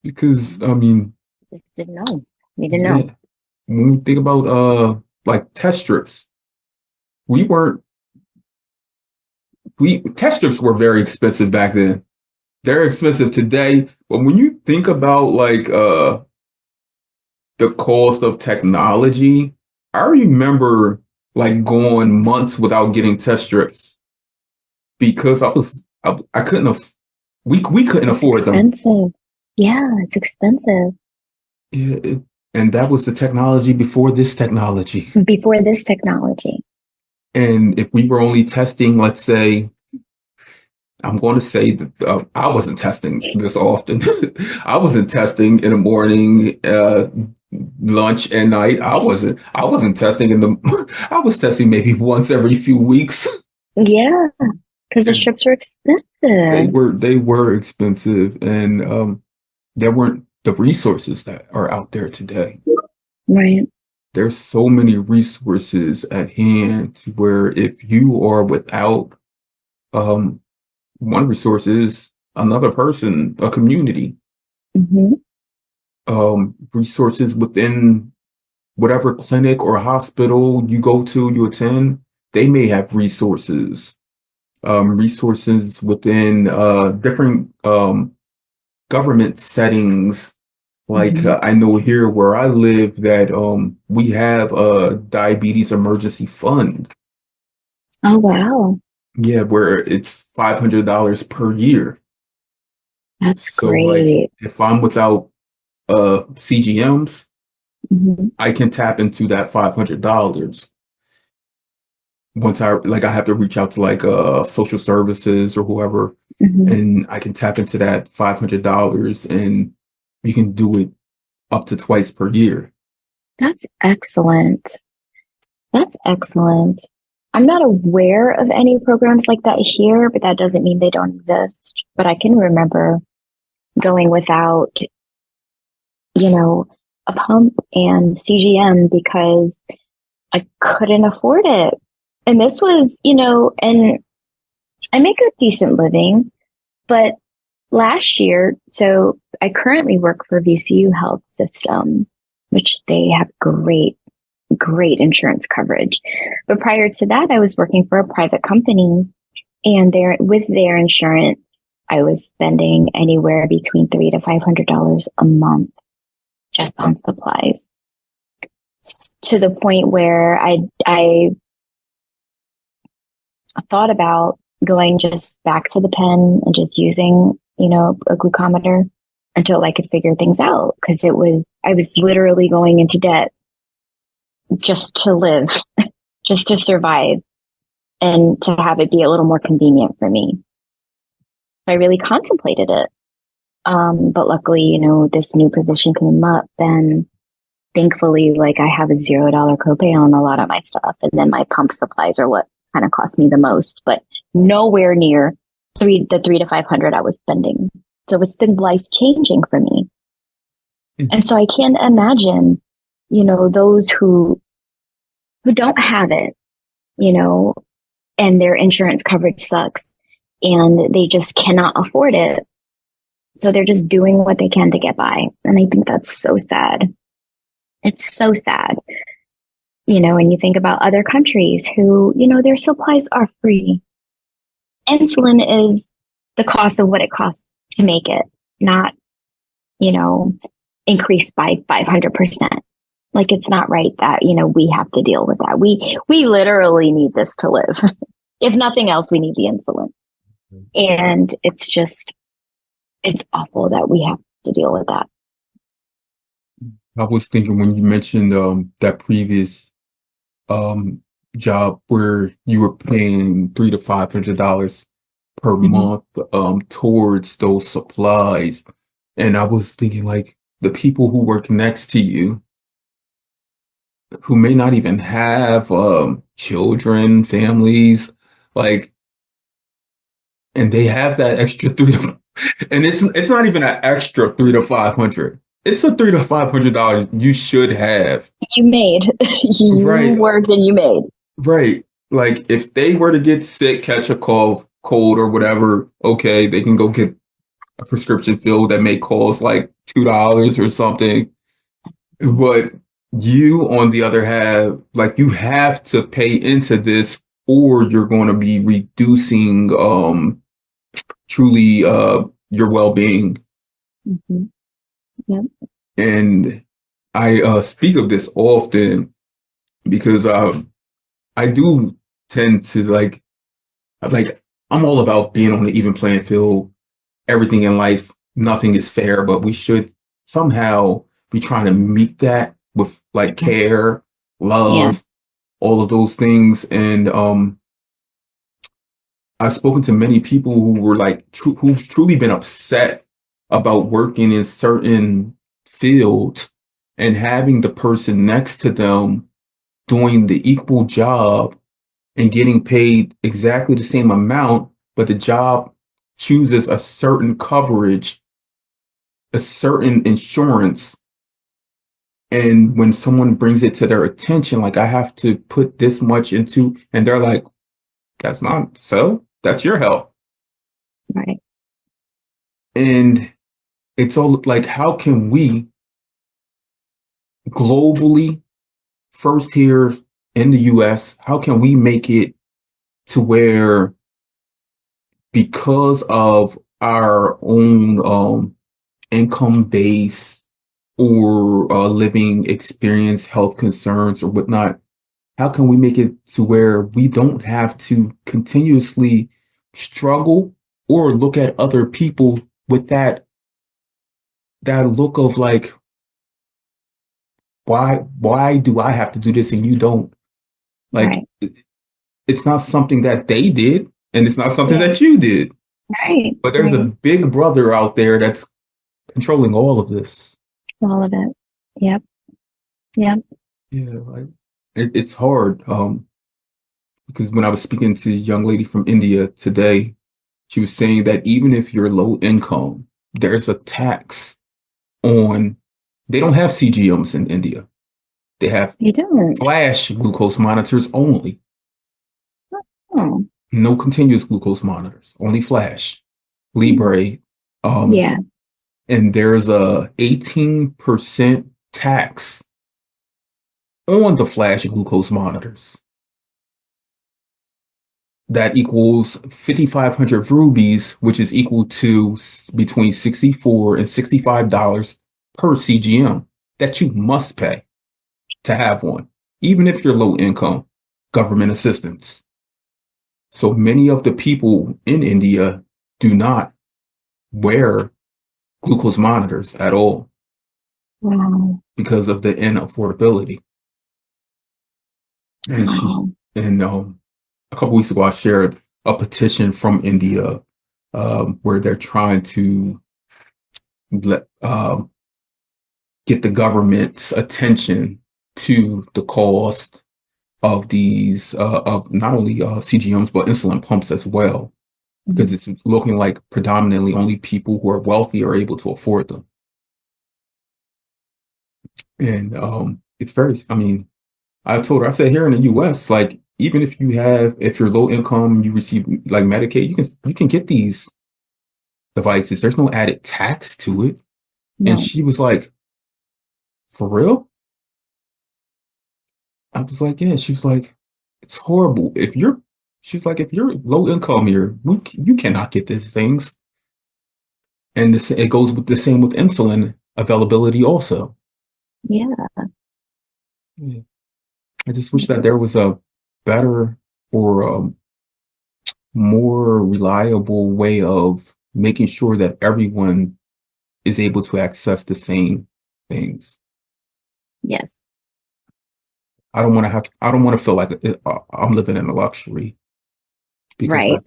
S1: Because, I mean...
S2: Just didn't know. We didn't know.
S1: When we think about like test strips, we weren't test strips were very expensive back then. They're expensive today, but when you think about like the cost of technology, I remember like going months without getting test strips because I couldn't we couldn't
S2: It's
S1: afford them.
S2: expensive. Yeah, it's expensive.
S1: Yeah, and that was the technology before this technology.
S2: Before this technology.
S1: And if we were only testing, let's say, I'm going to say that I wasn't testing this often. I wasn't testing in the morning, lunch, and night. I wasn't testing in the. I was testing maybe once every few weeks.
S2: Yeah, because the
S1: And
S2: strips are expensive.
S1: they were expensive, and there weren't the resources that are out there today.
S2: Right.
S1: There's so many resources at hand where if you are without um, one resource is another person, a community,
S2: Hmm.
S1: resources within whatever clinic or hospital you go to, you attend, they may have resources, resources within different government settings. Like
S2: Hmm.
S1: I know here where I live that we have a diabetes emergency fund.
S2: Oh, wow.
S1: Yeah, where it's $500 per year.
S2: That's
S1: So like
S2: great.
S1: if I'm without CGMs,
S2: Hmm.
S1: I can tap into that $500. Once I have to reach out to like social services or whoever,
S2: Hmm.
S1: and I can tap into that $500 and you can do it up to twice per year.
S2: That's excellent. That's excellent. I'm not aware of any programs like that here, but that doesn't mean they don't exist. But I can remember going without, a pump and CGM because I couldn't afford it. And this was, and I make a decent living, but last year, so I currently work for VCU Health System, which they have great insurance coverage. But prior to that, I was working for a private company, and with their insurance, I was spending anywhere between $300 to $500 a month just on supplies, to the point where I thought about going just back to the pen and just using, a glucometer until I could figure things out. Cause I was literally going into debt just to live, just to survive and to have it be a little more convenient for me. I really contemplated it. But luckily, this new position came up, and thankfully, like, I have a $0 copay on a lot of my stuff. And then my pump supplies are what kind of cost me the most, but nowhere near the 300 to 500 I was spending. So it's been life changing for me. And so I can't imagine, those who don't have it, and their insurance coverage sucks and they just cannot afford it. So they're just doing what they can to get by. And I think that's so sad. It's so sad. And you think about other countries who, their supplies are free. Insulin is the cost of what it costs to make it, not, increased by 500%. Like, it's not right that, we have to deal with that. We literally need this to live. If nothing else, we need the insulin. And it's awful that we have to deal with that.
S1: I was thinking when you mentioned that previous um, job where you were paying $300 to $500 per
S2: Mm-hmm.
S1: month towards those supplies, and I was thinking like the people who work next to you who may not even have children, families, like, and they have that extra and it's not even an extra 300 to 500. It's a $300 to $500 you should have.
S2: You made, you
S1: Right,
S2: worked and you made.
S1: right. Like if they were to get sick, catch a cold or whatever, okay, they can go get a prescription filled that may cost like $2 or something. But you, on the other hand, like you have to pay into this or you're going to be reducing truly your well-being.
S2: Mm-hmm. Yep.
S1: And I speak of this often because I do tend to like I'm all about being on an even playing field. Everything in life, nothing is fair, but we should somehow be trying to meet that with like care,
S2: Yeah.
S1: love, all of those things. And I've spoken to many people who were like who've truly been upset about working in certain fields and having the person next to them doing the equal job and getting paid exactly the same amount, but the job chooses a certain coverage, a certain insurance. And when someone brings it to their attention, like I have to put this much into, and they're like, that's not so, that's your health.
S2: Right.
S1: And it's all like, how can we globally, first here in the US, how can we make it to where because of our own income base or living experience, health concerns or whatnot, how can we make it to where we don't have to continuously struggle or look at other people with that look of like, why do I have to do this and you don't? Like
S2: Right.
S1: it's not something that they did and it's not something
S2: Yeah.
S1: that you did.
S2: Right.
S1: But there's a
S2: Right.
S1: big brother out there that's controlling all of this.
S2: All of it. Yep. Yep.
S1: Yeah, like it's hard. Because when I was speaking to a young lady from India today, she was saying that even if you're low income, there's a tax on, they don't have CGMs in India. They have
S2: You don't.
S1: flash glucose monitors only.
S2: Oh.
S1: No continuous glucose monitors, only flash. Libre. Um,
S2: Yeah.
S1: and there's a 18% tax on the flash glucose monitors. That equals 5,500 rupees, which is equal to between $64 and $65 per CGM that you must pay to have one, even if you're low income, government assistance. So many of the people in India do not wear glucose monitors at all
S2: Wow.
S1: because of the inaffordability. And
S2: Wow.
S1: a couple weeks ago, I shared a petition from India where they're trying to let get the government's attention to the cost of these of not only CGMs but insulin pumps as well, because
S2: Mhm.
S1: it's looking like predominantly only people who are wealthy are able to afford them. And it's very, I mean, I told her, I said here in the US, like even if you're low income, you receive like Medicaid, you can get these devices. There's no added tax to it. And
S2: No.
S1: she was like, for real? I was like, yeah. She was like, it's horrible. She's like, if you're low income here, you cannot get these things. And this, it goes with the same with insulin availability also.
S2: Yeah.
S1: Yeah. I just wish that there was a better or more reliable way of making sure that everyone is able to access the same things.
S2: Yes.
S1: I don't want to feel like I'm living in a luxury because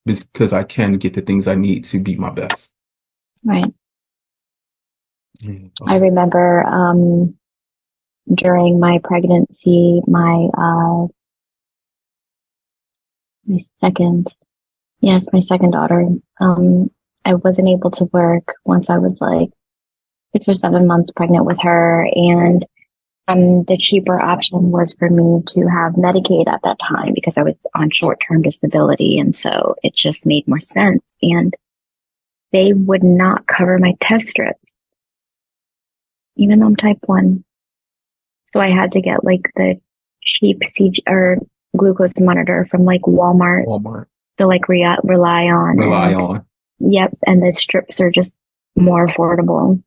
S2: Right.
S1: I can get the things I need to be my best.
S2: Right.
S1: Yeah.
S2: I remember during my pregnancy, my second, yes, my second daughter, I wasn't able to work once I was like 6 or 7 months pregnant with her. And the cheaper option was for me to have Medicaid at that time because I was on short-term disability. And so it just made more sense. And they would not cover my test strips, even though I'm type 1. So I had to get like the cheap CG or glucose monitor from like Walmart to like rely on. Yep. And the strips are just more affordable.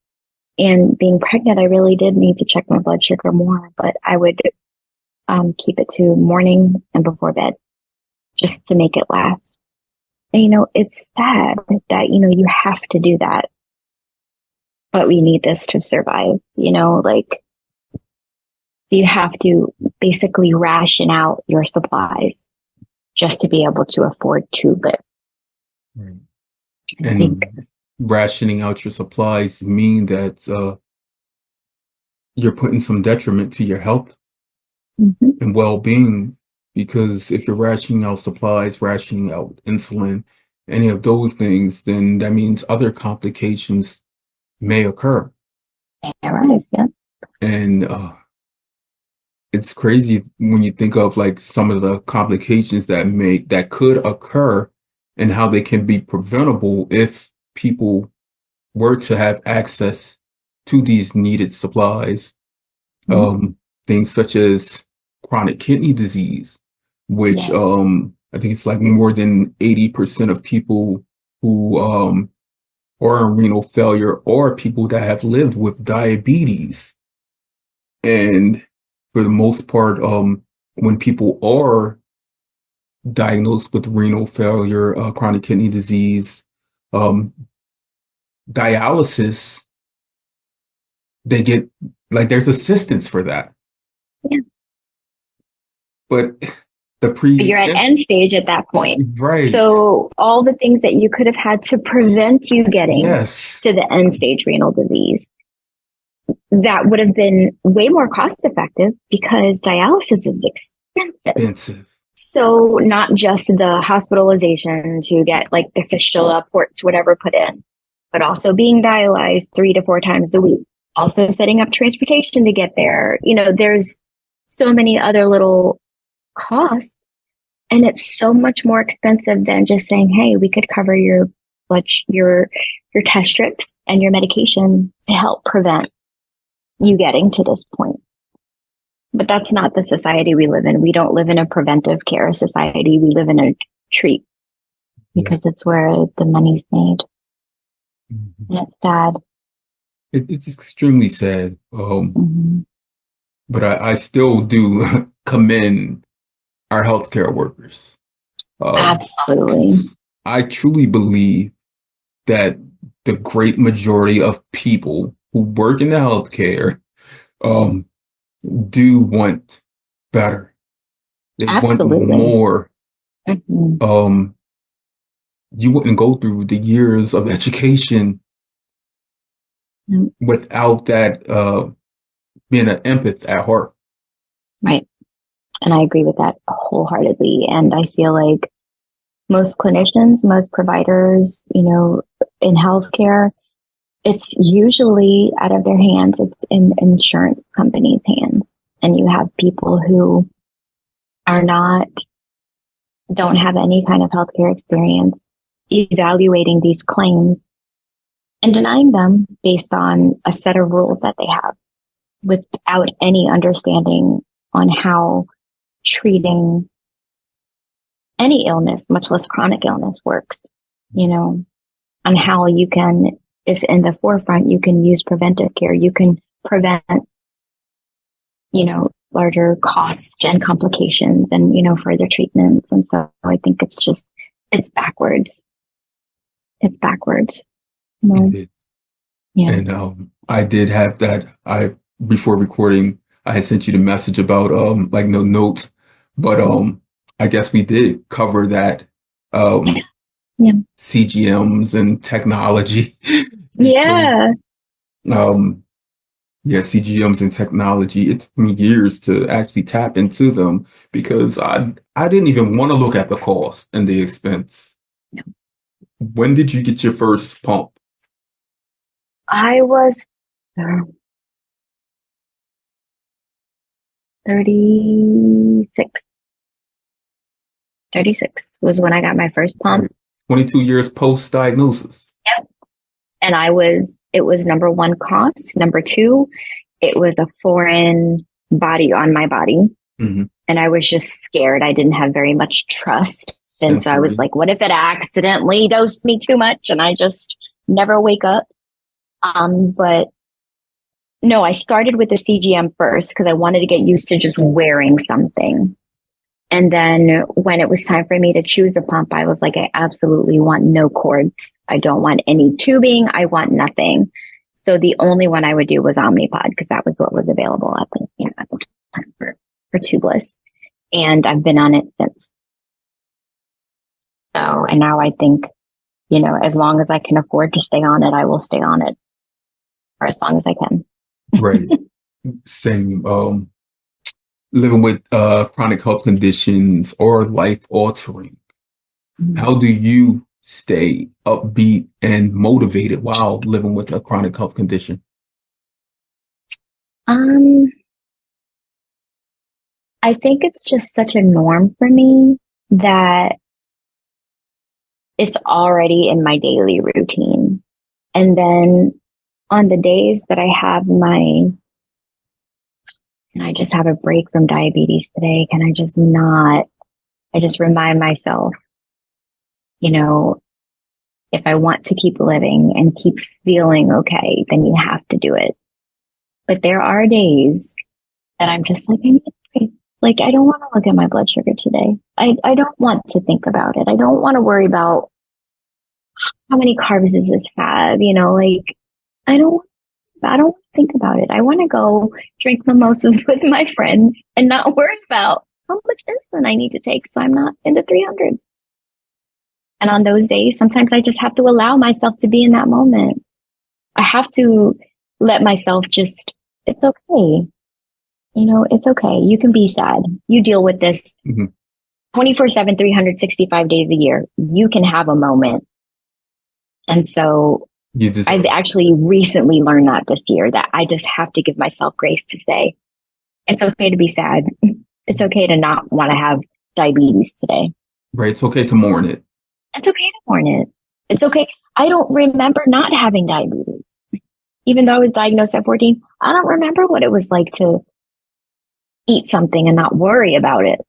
S2: And being pregnant, I really did need to check my blood sugar more, but I would keep it to morning and before bed just to make it last. And, you know, it's sad that, you know, you have to do that, but we need this to survive, you know, like you have to basically ration out your supplies just to be able to afford to live.
S1: Right. And rationing out your supplies mean that you're putting some detriment to your health and well-being, because if you're rationing out supplies, rationing out insulin, any of those things, then that means other complications may occur.
S2: Yeah, right. Yeah.
S1: And it's crazy when you think of like some of the complications that could occur and how they can be preventable if people were to have access to these needed supplies. Things such as chronic kidney disease, which I think it's like more than 80% of people who are in renal failure or people that have lived with diabetes. And for the most part, when people are diagnosed with renal failure, chronic kidney disease, dialysis, they get like there's assistance for that.
S2: Yeah.
S1: But
S2: you're at end stage at that point.
S1: Right.
S2: So all the things that you could have had to prevent you getting to the end stage renal disease, that would have been way more cost effective because dialysis is expensive. So not just the hospitalization to get like the fistula ports, whatever put in, but also being dialyzed 3 to 4 times a week, also setting up transportation to get there. You know, there's so many other little costs, and it's so much more expensive than just saying, hey, we could cover your test strips and your medication to help prevent you getting to this point. But that's not the society we live in. We don't live in a preventive care society. We live in a treat because it's where the money's made. And it's sad.
S1: It's extremely sad. But I still do commend our healthcare workers.
S2: Absolutely.
S1: I truly believe that the great majority of people who work in the healthcare do want better. They want more. You wouldn't go through the years of education without that being an empath at heart.
S2: Right. And I agree with that wholeheartedly. And I feel like most clinicians, most providers, you know, in healthcare, it's usually out of their hands. It's in insurance companies' hands. And you have people who don't have any kind of healthcare experience evaluating these claims and denying them based on a set of rules that they have without any understanding on how treating any illness, much less chronic illness, works, you know, on how you can, if in the forefront, you can use preventive care, you can prevent, you know, larger costs and complications and, you know, further treatments. And so I think it's backwards. It's backwards.
S1: Yeah. And I did have that. Before recording, I had sent you the message about like no notes, but I guess we did cover that CGMs and technology. CGMs and technology. It took me years to actually tap into them because I didn't even want to look at the cost and the expense.
S2: Yeah.
S1: When did you get your first pump?
S2: I was 36. 36 was when I got my first pump.
S1: 22 years post-diagnosis.
S2: Yep. And it was number one, cost. Number two, it was a foreign body on my body. And I was just scared. I didn't have very much trust. And so I was like, what if it accidentally dosed me too much and I just never wake up? But no, I started with the CGM first because I wanted to get used to just wearing something. And then when it was time for me to choose a pump, I was like, I absolutely want no cords. I don't want any tubing. I want nothing. So the only one I would do was Omnipod because that was what was available at the time for tubeless. And I've been on it since. So, and now I think, as long as I can afford to stay on it, I will stay on it for as long as I can.
S1: Right. Same. Living with chronic health conditions or life altering. How do you stay upbeat and motivated while living with a chronic health condition?
S2: I think it's just such a norm for me that it's already in my daily routine. And then on the days that I have can I just have a break from diabetes today? Can I just not? I just remind myself, if I want to keep living and keep feeling okay, then you have to do it. But there are days that I'm just like, I need to break. Like, I don't want to look at my blood sugar today. I don't want to think about it. I don't want to worry about how many carbs does this have? I don't want to think about it. I want to go drink mimosas with my friends and not worry about how much insulin I need to take so I'm not in the 300s. And on those days, sometimes I just have to allow myself to be in that moment. I have to let myself it's okay. It's okay. You can be sad. You deal with this 24/7, 365 days a year. You can have a moment. And so I've actually recently learned that this year, that I just have to give myself grace to say, it's okay to be sad. It's okay to not want to have diabetes today.
S1: Right. It's okay to mourn it.
S2: It's okay to mourn it. It's okay. I don't remember not having diabetes. Even though I was diagnosed at 14, I don't remember what it was like to eat something and not worry about it.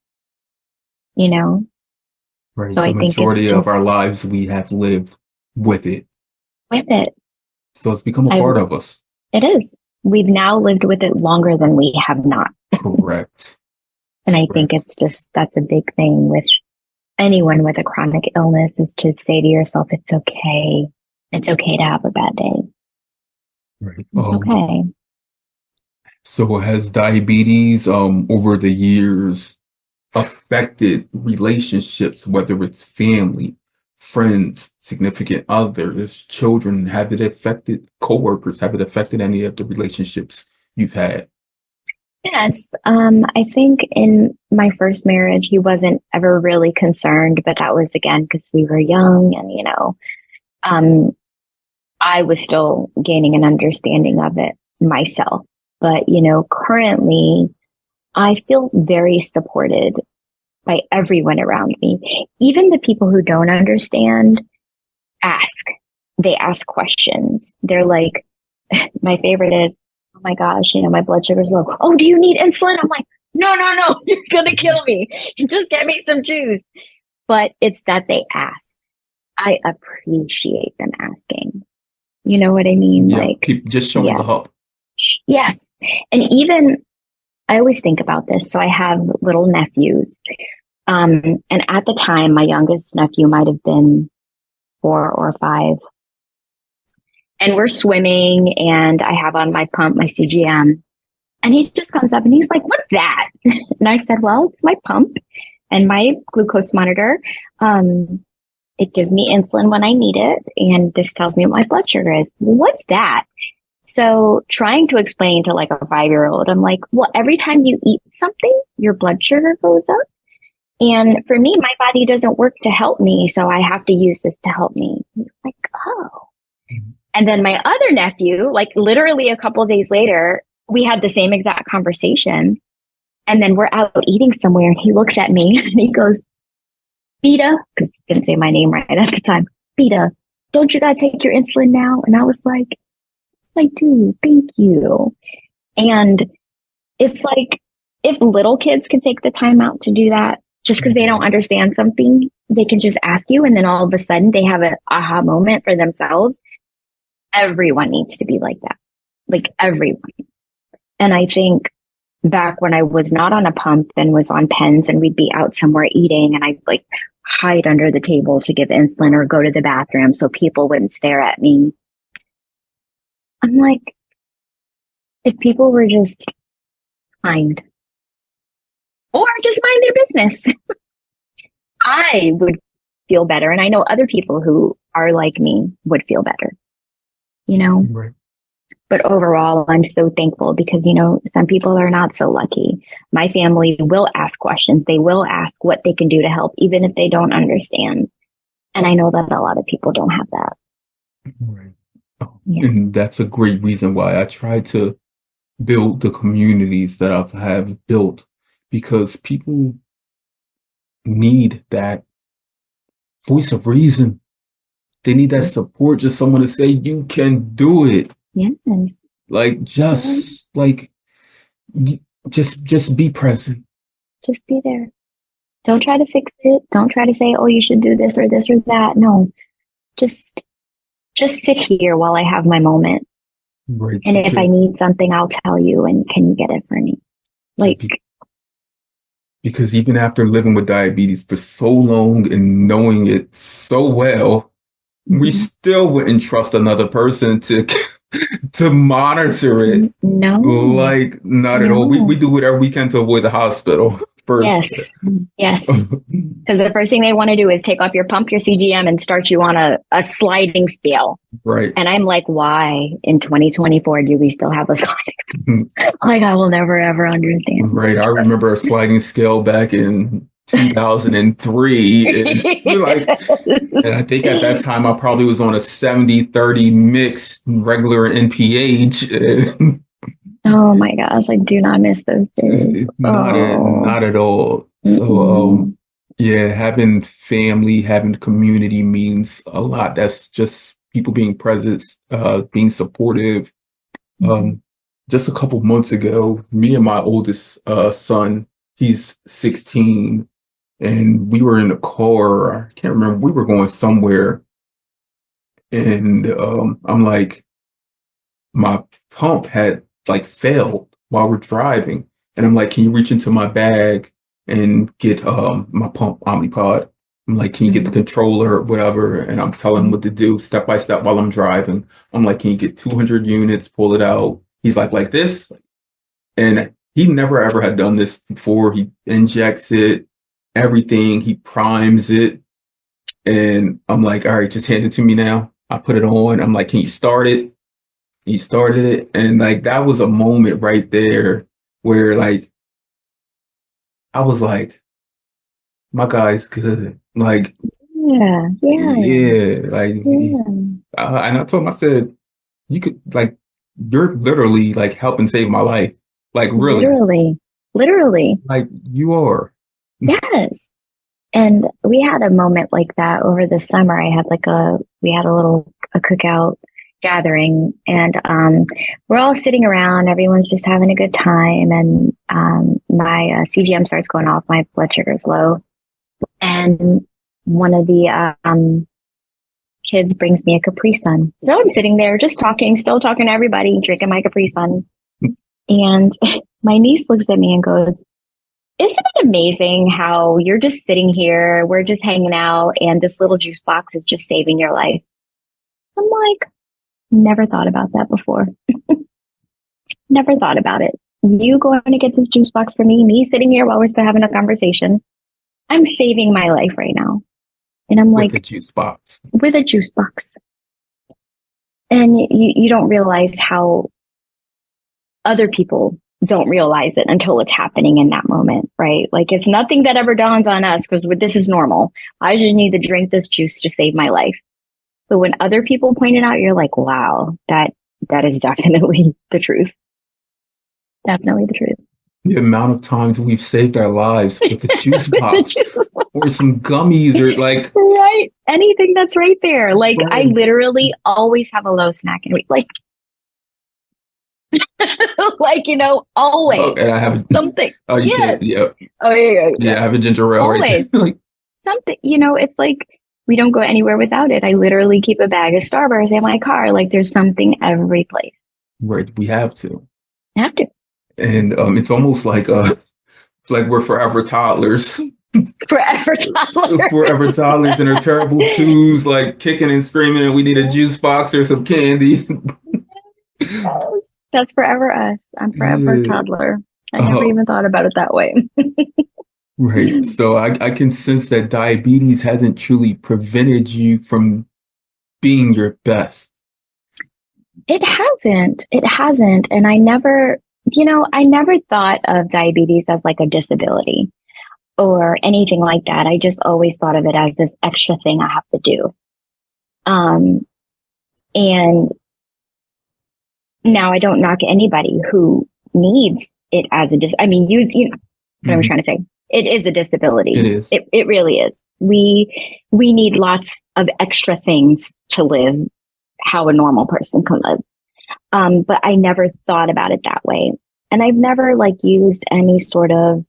S1: Right.
S2: So
S1: the
S2: I think
S1: majority of our lives we have lived with it. So it's become a part of us.
S2: It is. We've now lived with it longer than we have not.
S1: Correct.
S2: And I think that's a big thing with anyone with a chronic illness, is to say to yourself, it's okay. It's okay to have a bad day.
S1: Right.
S2: Okay.
S1: So has diabetes over the years affected relationships, whether it's family, friends, significant others, children? Have it affected coworkers? Have it affected any of the relationships you've had?
S2: Yes. I think in my first marriage, he wasn't ever really concerned, but that was again because we were young and, I was still gaining an understanding of it myself. But, currently I feel very supported by everyone around me. Even the people who don't understand they ask questions. They're like, my favorite is, oh my gosh, my blood sugar's low. Oh, do you need insulin? I'm like, no, you're going to kill me. Just get me some juice. But it's that they ask. I appreciate them asking. You know what I mean?
S1: Yeah, keep just showing the help.
S2: Yes. And even, I always think about this. So I have little nephews. And at the time, my youngest nephew might have been 4 or 5. And we're swimming and I have on my pump, my CGM. And he just comes up and he's like, what's that? And I said, well, it's my pump and my glucose monitor. It gives me insulin when I need it. And this tells me what my blood sugar is. What's that? So trying to explain to like a 5-year-old, I'm like, well, every time you eat something, your blood sugar goes up. And for me, my body doesn't work to help me. So I have to use this to help me. He's like, oh. And then my other nephew, like literally a couple of days later, we had the same exact conversation. And then we're out eating somewhere and he looks at me and he goes, Evita, because he couldn't say my name right at the time. Evita, don't you gotta take your insulin now? And I was like, dude, thank you. And it's like, if little kids could take the time out to do that, just because they don't understand something, they can just ask you. And then all of a sudden they have an aha moment for themselves. Everyone needs to be like that. Like everyone. And I think back when I was not on a pump and was on pens and we'd be out somewhere eating and I'd like hide under the table to give insulin or go to the bathroom so people wouldn't stare at me. I'm like, if people were just kind or just mind their business, I would feel better. And I know other people who are like me would feel better, you know?
S1: Right.
S2: But overall, I'm so thankful because, you know, some people are not so lucky. My family will ask questions. They will ask what they can do to help, even if they don't understand. And I know that a lot of people don't have that.
S1: Right. Oh, yeah. And that's a great reason why I try to build the communities that I have built, because people need that voice of reason. They need that support, just someone to say, you can do it.
S2: Yes.
S1: Like, just like, just be present.
S2: Just be there. Don't try to fix it. Don't try to say, oh, you should do this or that. No, just sit here while I have my moment.
S1: Right.
S2: And if I need something, I'll tell you. And can you get it for me? Like,
S1: because even after living with diabetes for so long and knowing it so well, we still wouldn't trust another person to monitor it.
S2: No.
S1: Like, not at all. We do whatever we can to avoid the hospital first.
S2: Yes. Because the first thing they want to do is take off your pump, your CGM, and start you on a sliding scale.
S1: Right.
S2: And I'm like, why in 2024 do we still have a sliding scale? Like, I will never, ever understand.
S1: Right. I remember a sliding scale back in 2003. And I think at that time I probably was on a 70-30 mix, regular NPH.
S2: Oh my gosh, I do not miss those days.
S1: Not at all. So yeah, having family, having community means a lot. That's just people being present, being supportive. Just a couple months ago, me and my oldest son, he's 16, and we were in a car. I can't remember. We were going somewhere, and I'm like, my pump had like failed while we're driving, and I'm like, can you reach into my bag and get my pump Omnipod? I'm like, can you get the controller or whatever? And I'm telling him what to do step by step while I'm driving. I'm like, can you get 200 units, pull it out? He's like this. And he never ever had done this before. He injects it, everything, he primes it. And I'm like, all right, just hand it to me now. I put it on. I'm like, can you start it? He started it. And like, that was a moment right there where like, I was like, my guy's good. Like,
S2: yeah.
S1: Like, and I told him, I said, you could like, you're literally like helping save my life. Like, really.
S2: Literally.
S1: Like, you are.
S2: Yes. And we had a moment like that over the summer. We had a cookout gathering, and we're all sitting around. Everyone's just having a good time. And my CGM starts going off. My blood sugar's low. And one of the kids brings me a Capri Sun. So I'm sitting there just still talking to everybody, drinking my Capri Sun. And my niece looks at me and goes, isn't it amazing how you're just sitting here, we're just hanging out, and this little juice box is just saving your life? I'm like, never thought about that before. Never thought about it. You going to get this juice box for me sitting here while we're still having a conversation. I'm saving my life right now. And I'm like,
S1: with a juice box.
S2: With a juice box. And you don't realize how other people don't realize it until it's happening in that moment, right? Like, it's nothing that ever dawns on us because this is normal. I just need to drink this juice to save my life. But when other people point it out, you're like, wow, that is definitely the truth. Definitely the truth.
S1: The amount of times we've saved our lives with a juice box or some gummies or like.
S2: Right. Anything that's right there. Like, right. I literally always have a low snack and like, Like,
S1: Oh,
S2: always
S1: and I have
S2: something.
S1: oh, you
S2: Yes.
S1: can't. Yeah,
S2: Oh, yeah, yeah,
S1: yeah.
S2: yeah.
S1: I have a ginger ale right there.
S2: Always
S1: Like,
S2: something, it's like we don't go anywhere without it. I literally keep a bag of Starburst in my car. Like there's something every place.
S1: right, we have to,
S2: I have to.
S1: and it's almost like it's like we're forever toddlers,
S2: Forever toddler.
S1: forever toddlers in our terrible twos, like kicking and screaming, and we need a juice box or some candy.
S2: That's forever us. I'm forever
S1: Yeah.
S2: toddler. I never
S1: Uh,
S2: even thought about it that way.
S1: right. So I can sense that diabetes hasn't truly prevented you from being your best.
S2: It hasn't. It hasn't. And I never thought of diabetes as like a disability or anything like that. I just always thought of it as this extra thing I have to do. Um, and now I don't knock anybody who needs it as a I mean, you know what I'm
S1: Mhm.
S2: trying to say. It is a disability.
S1: It is.
S2: It really is. We need lots of extra things to live how a normal person can live. But I never thought about it that way. And I've never like used any sort of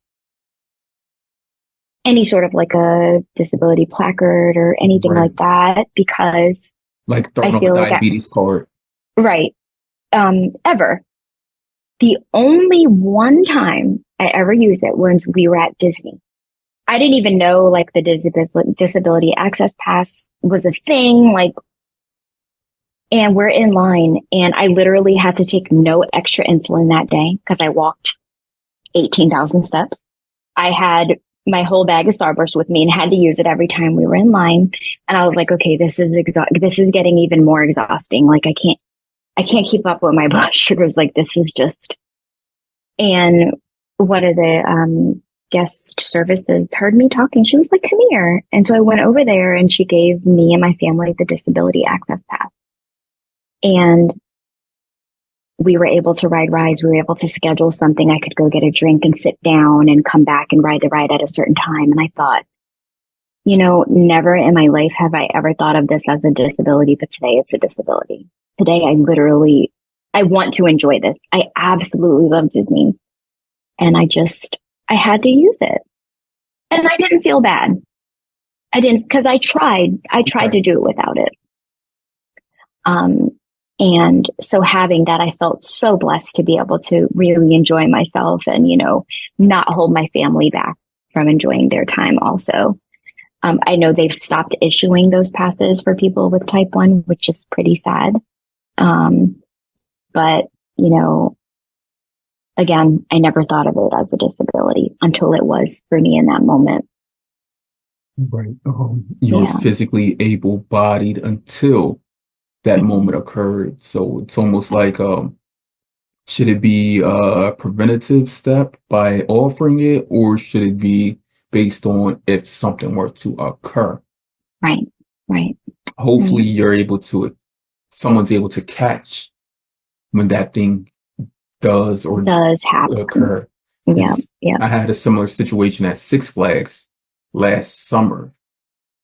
S2: like a disability placard or anything
S1: Right.
S2: like that because
S1: Like
S2: I
S1: throwing up a
S2: feel like
S1: diabetes card.
S2: right. Ever. The only one time I ever used it was we were at Disney. I didn't even know like the disability access pass was a thing. Like, and we're in line and I literally had to take no extra insulin that day because I walked 18,000 steps. I had my whole bag of Starburst with me and had to use it every time we were in line. And I was like, okay, this is getting even more exhausting. Like I can't keep up with my blood sugars. Like this is just, and one of the guest services heard me talking. She was like, come here. And so I went over there and she gave me and my family the disability access pass. And we were able to ride rides. We were able to schedule something. I could go get a drink and sit down and come back and ride the ride at a certain time. And I thought, never in my life have I ever thought of this as a disability, but today it's a disability. Today I want to enjoy this. I absolutely love Disney. And I had to use it. And I didn't feel bad. I didn't, because I tried
S1: Right.
S2: to do it without it. And so having that, I felt so blessed to be able to really enjoy myself and, not hold my family back from enjoying their time also. I know they've stopped issuing those passes for people with type 1, which is pretty sad. But, again, I never thought of it as a disability until it was for me in that moment.
S1: Right. You were
S2: Yeah.
S1: physically able-bodied until that moment occurred. So it's almost like, should it be a preventative step by offering it, or should it be based on if something were to occur?
S2: Right. Right.
S1: Hopefully,
S2: Right.
S1: someone's able to catch when that thing does or
S2: Does happen.
S1: occur.
S2: Yeah.
S1: Because
S2: Yeah.
S1: I had a similar situation at Six Flags last summer,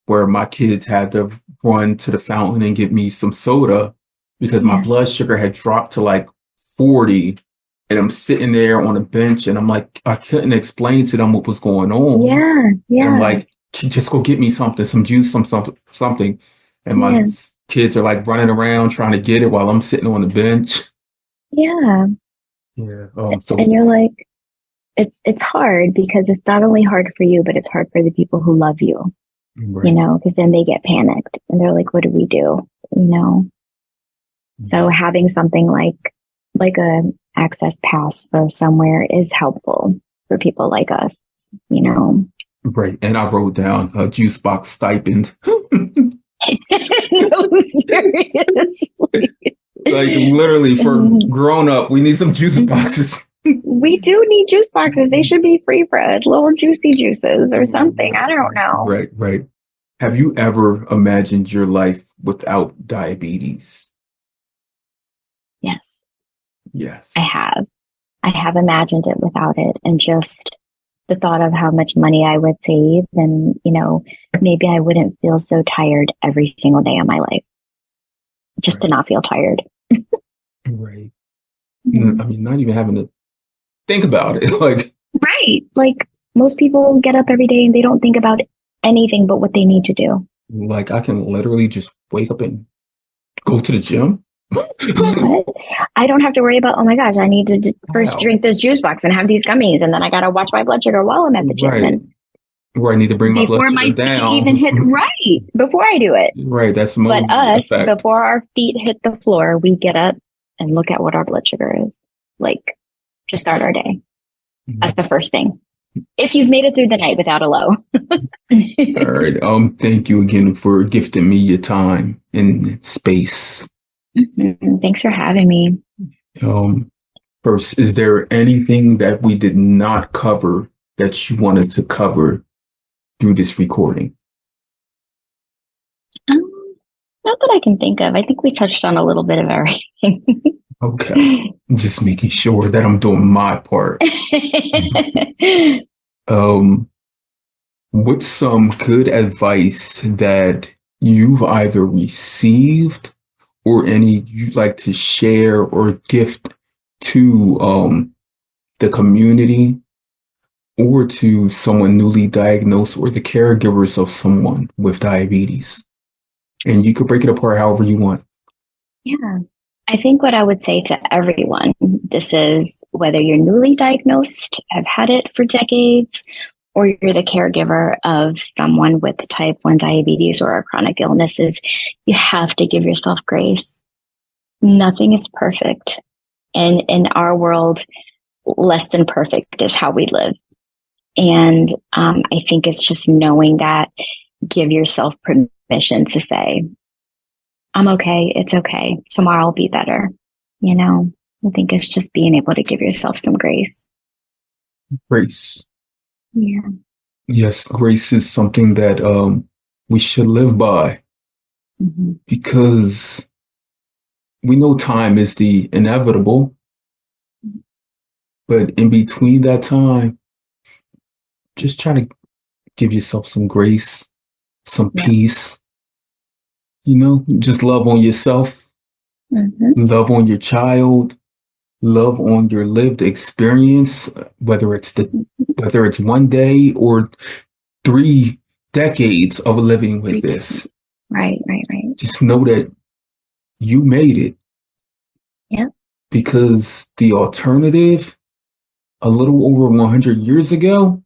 S1: where my kids had to run to the fountain and get me some soda because my
S2: Yeah.
S1: blood sugar had dropped to like 40. And I'm sitting there on a bench and I'm like, I couldn't explain to them what was going on.
S2: Yeah.
S1: And I'm
S2: Yeah.
S1: like, just go get me something, some juice, something. And my
S2: Yeah.
S1: kids are like running around trying to get it while I'm sitting on the bench.
S2: Yeah.
S1: Yeah.
S2: And you're like, it's hard because it's not only hard for you, but it's hard for the people who love you,
S1: right.
S2: because then they get panicked and they're like, what do we do? So having something like a access pass for somewhere is helpful for people like us,
S1: Right. And I wrote down a juice box stipend.
S2: No, seriously.
S1: Like literally for grown up, we need some juice boxes.
S2: We do need juice boxes. They should be free for us, little juicy juices or something. I don't know.
S1: Right, right. Have you ever imagined your life without diabetes?
S2: Yes,
S1: Yes.
S2: I have. I have imagined it without it, and just the thought of how much money I would save, and maybe I wouldn't feel so tired every single day of my life, just to not feel tired.
S1: Right.
S2: Mhm.
S1: I mean, not even having to think about it. Like,
S2: Right. Like most people get up every day and they don't think about anything but what they need to do.
S1: I can literally just wake up and go to the gym.
S2: What? I don't have to worry about, oh my gosh, I need to first
S1: Wow.
S2: drink this juice box and have these gummies. And then I got to watch my blood sugar while I'm at the gym.
S1: Right.
S2: And
S1: Where I need to bring my blood
S2: before
S1: sugar
S2: my feet even
S1: down.
S2: hit, right, before I do it.
S1: Right. That's
S2: But
S1: movie
S2: us,
S1: effect.
S2: before our feet hit the floor, we get up and look at what our blood sugar is like to start our day. That's the first thing. If you've made it through the night without a low.
S1: All right. Thank you again for gifting me your time and space.
S2: Thanks for having me.
S1: Um, First, is there anything that we did not cover that you wanted to cover through this recording?
S2: Um, Not that I can think of. I think we touched on a little bit of everything.
S1: Okay. I'm just making sure that I'm doing my part. Um, what's some good advice that you've either received or any you'd like to share or gift to the community or to someone newly diagnosed or the caregivers of someone with diabetes? And you could break it apart however you want.
S2: Yeah. I think what I would say to everyone, this is whether you're newly diagnosed, have had it for decades, or you're the caregiver of someone with type 1 diabetes or a chronic illness, is you have to give yourself grace. Nothing is perfect. And in our world, less than perfect is how we live. And I think it's just knowing that, give yourself permission to say, I'm okay. It's okay. Tomorrow will be better. You know, I think it's just being able to give yourself some grace.
S1: Grace.
S2: Yeah.
S1: Yes, grace is something that we should live by because we know time is the inevitable, but in between that time, just try to give yourself some grace, some
S2: Yeah.
S1: peace. Just love on yourself, love on your child, love on your lived experience, whether it's one day or 3 decades of living with this.
S2: Right.
S1: Just know that you made it.
S2: Yeah.
S1: Because the alternative, a little over 100 years ago,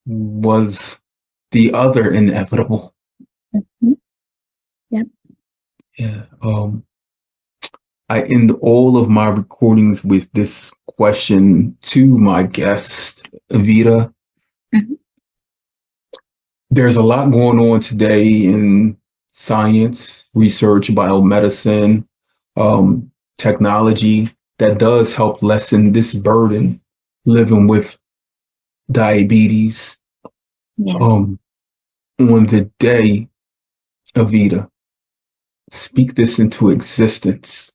S1: was the other inevitable.
S2: Yep.
S1: Yeah. I end all of my recordings with this question to my guest, Evita. There's a lot going on today in science, research, biomedicine, technology that does help lessen this burden living with diabetes.
S2: Yeah.
S1: On the day, Evita, speak this into existence.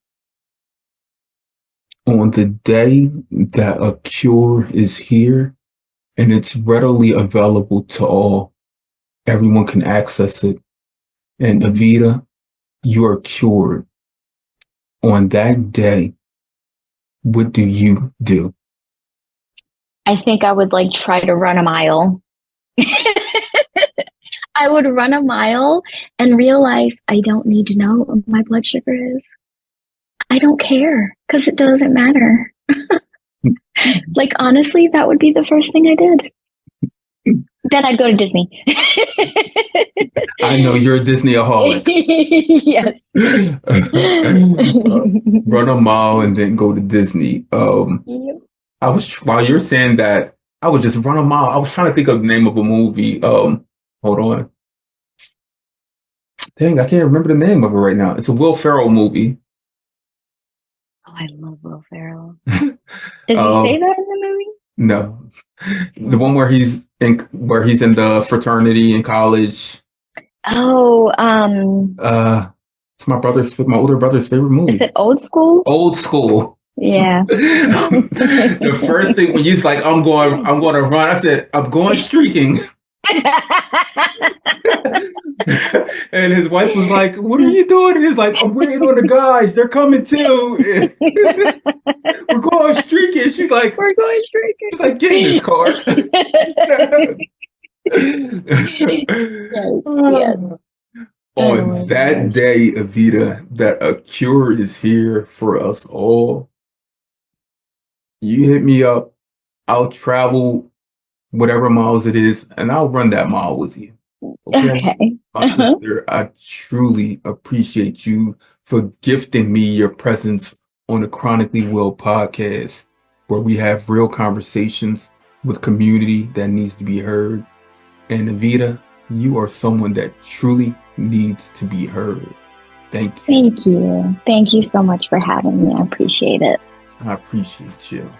S1: On the day that a cure is here and it's readily available to all, everyone can access it. And Evita, you are cured. On that day, what do you do?
S2: I think I would try to run a mile. I would run a mile and realize I don't need to know what my blood sugar is. I don't care because it doesn't matter. Honestly, that would be the first thing I did. Then I'd go to Disney.
S1: I know you're a Disneyaholic.
S2: Yes.
S1: Run a mile and then go to Disney. While you're saying that, I would just run a mile. I was trying to think of the name of a movie. Hold on. Dang, I can't remember the name of it right now. It's a Will Ferrell movie.
S2: Oh, I love Will Ferrell. Does he say that in the movie?
S1: No. The one where he's in the fraternity in college.
S2: Oh,
S1: it's my older brother's favorite movie.
S2: Is it Old School?
S1: Old School.
S2: Yeah.
S1: The first thing when he's like, I'm going to run. I said, I'm going streaking. And his wife was like, "What are you doing?" And he's like, "I'm waiting on the guys. They're coming too. We're going streaking." She's like,
S2: "We're going streaking."
S1: She's like, "Get in this car."
S2: Yes.
S1: On that day, Evita, that a cure is here for us all. You hit me up. I'll travel whatever miles it is, and I'll run that mile with you. Okay. My sister, I truly appreciate you for gifting me your presence on the Chronically Well podcast, where we have real conversations with community that needs to be heard. And Evita, you are someone that truly needs to be heard. Thank you.
S2: Thank you. Thank you so much for having me. I appreciate it.
S1: I appreciate you.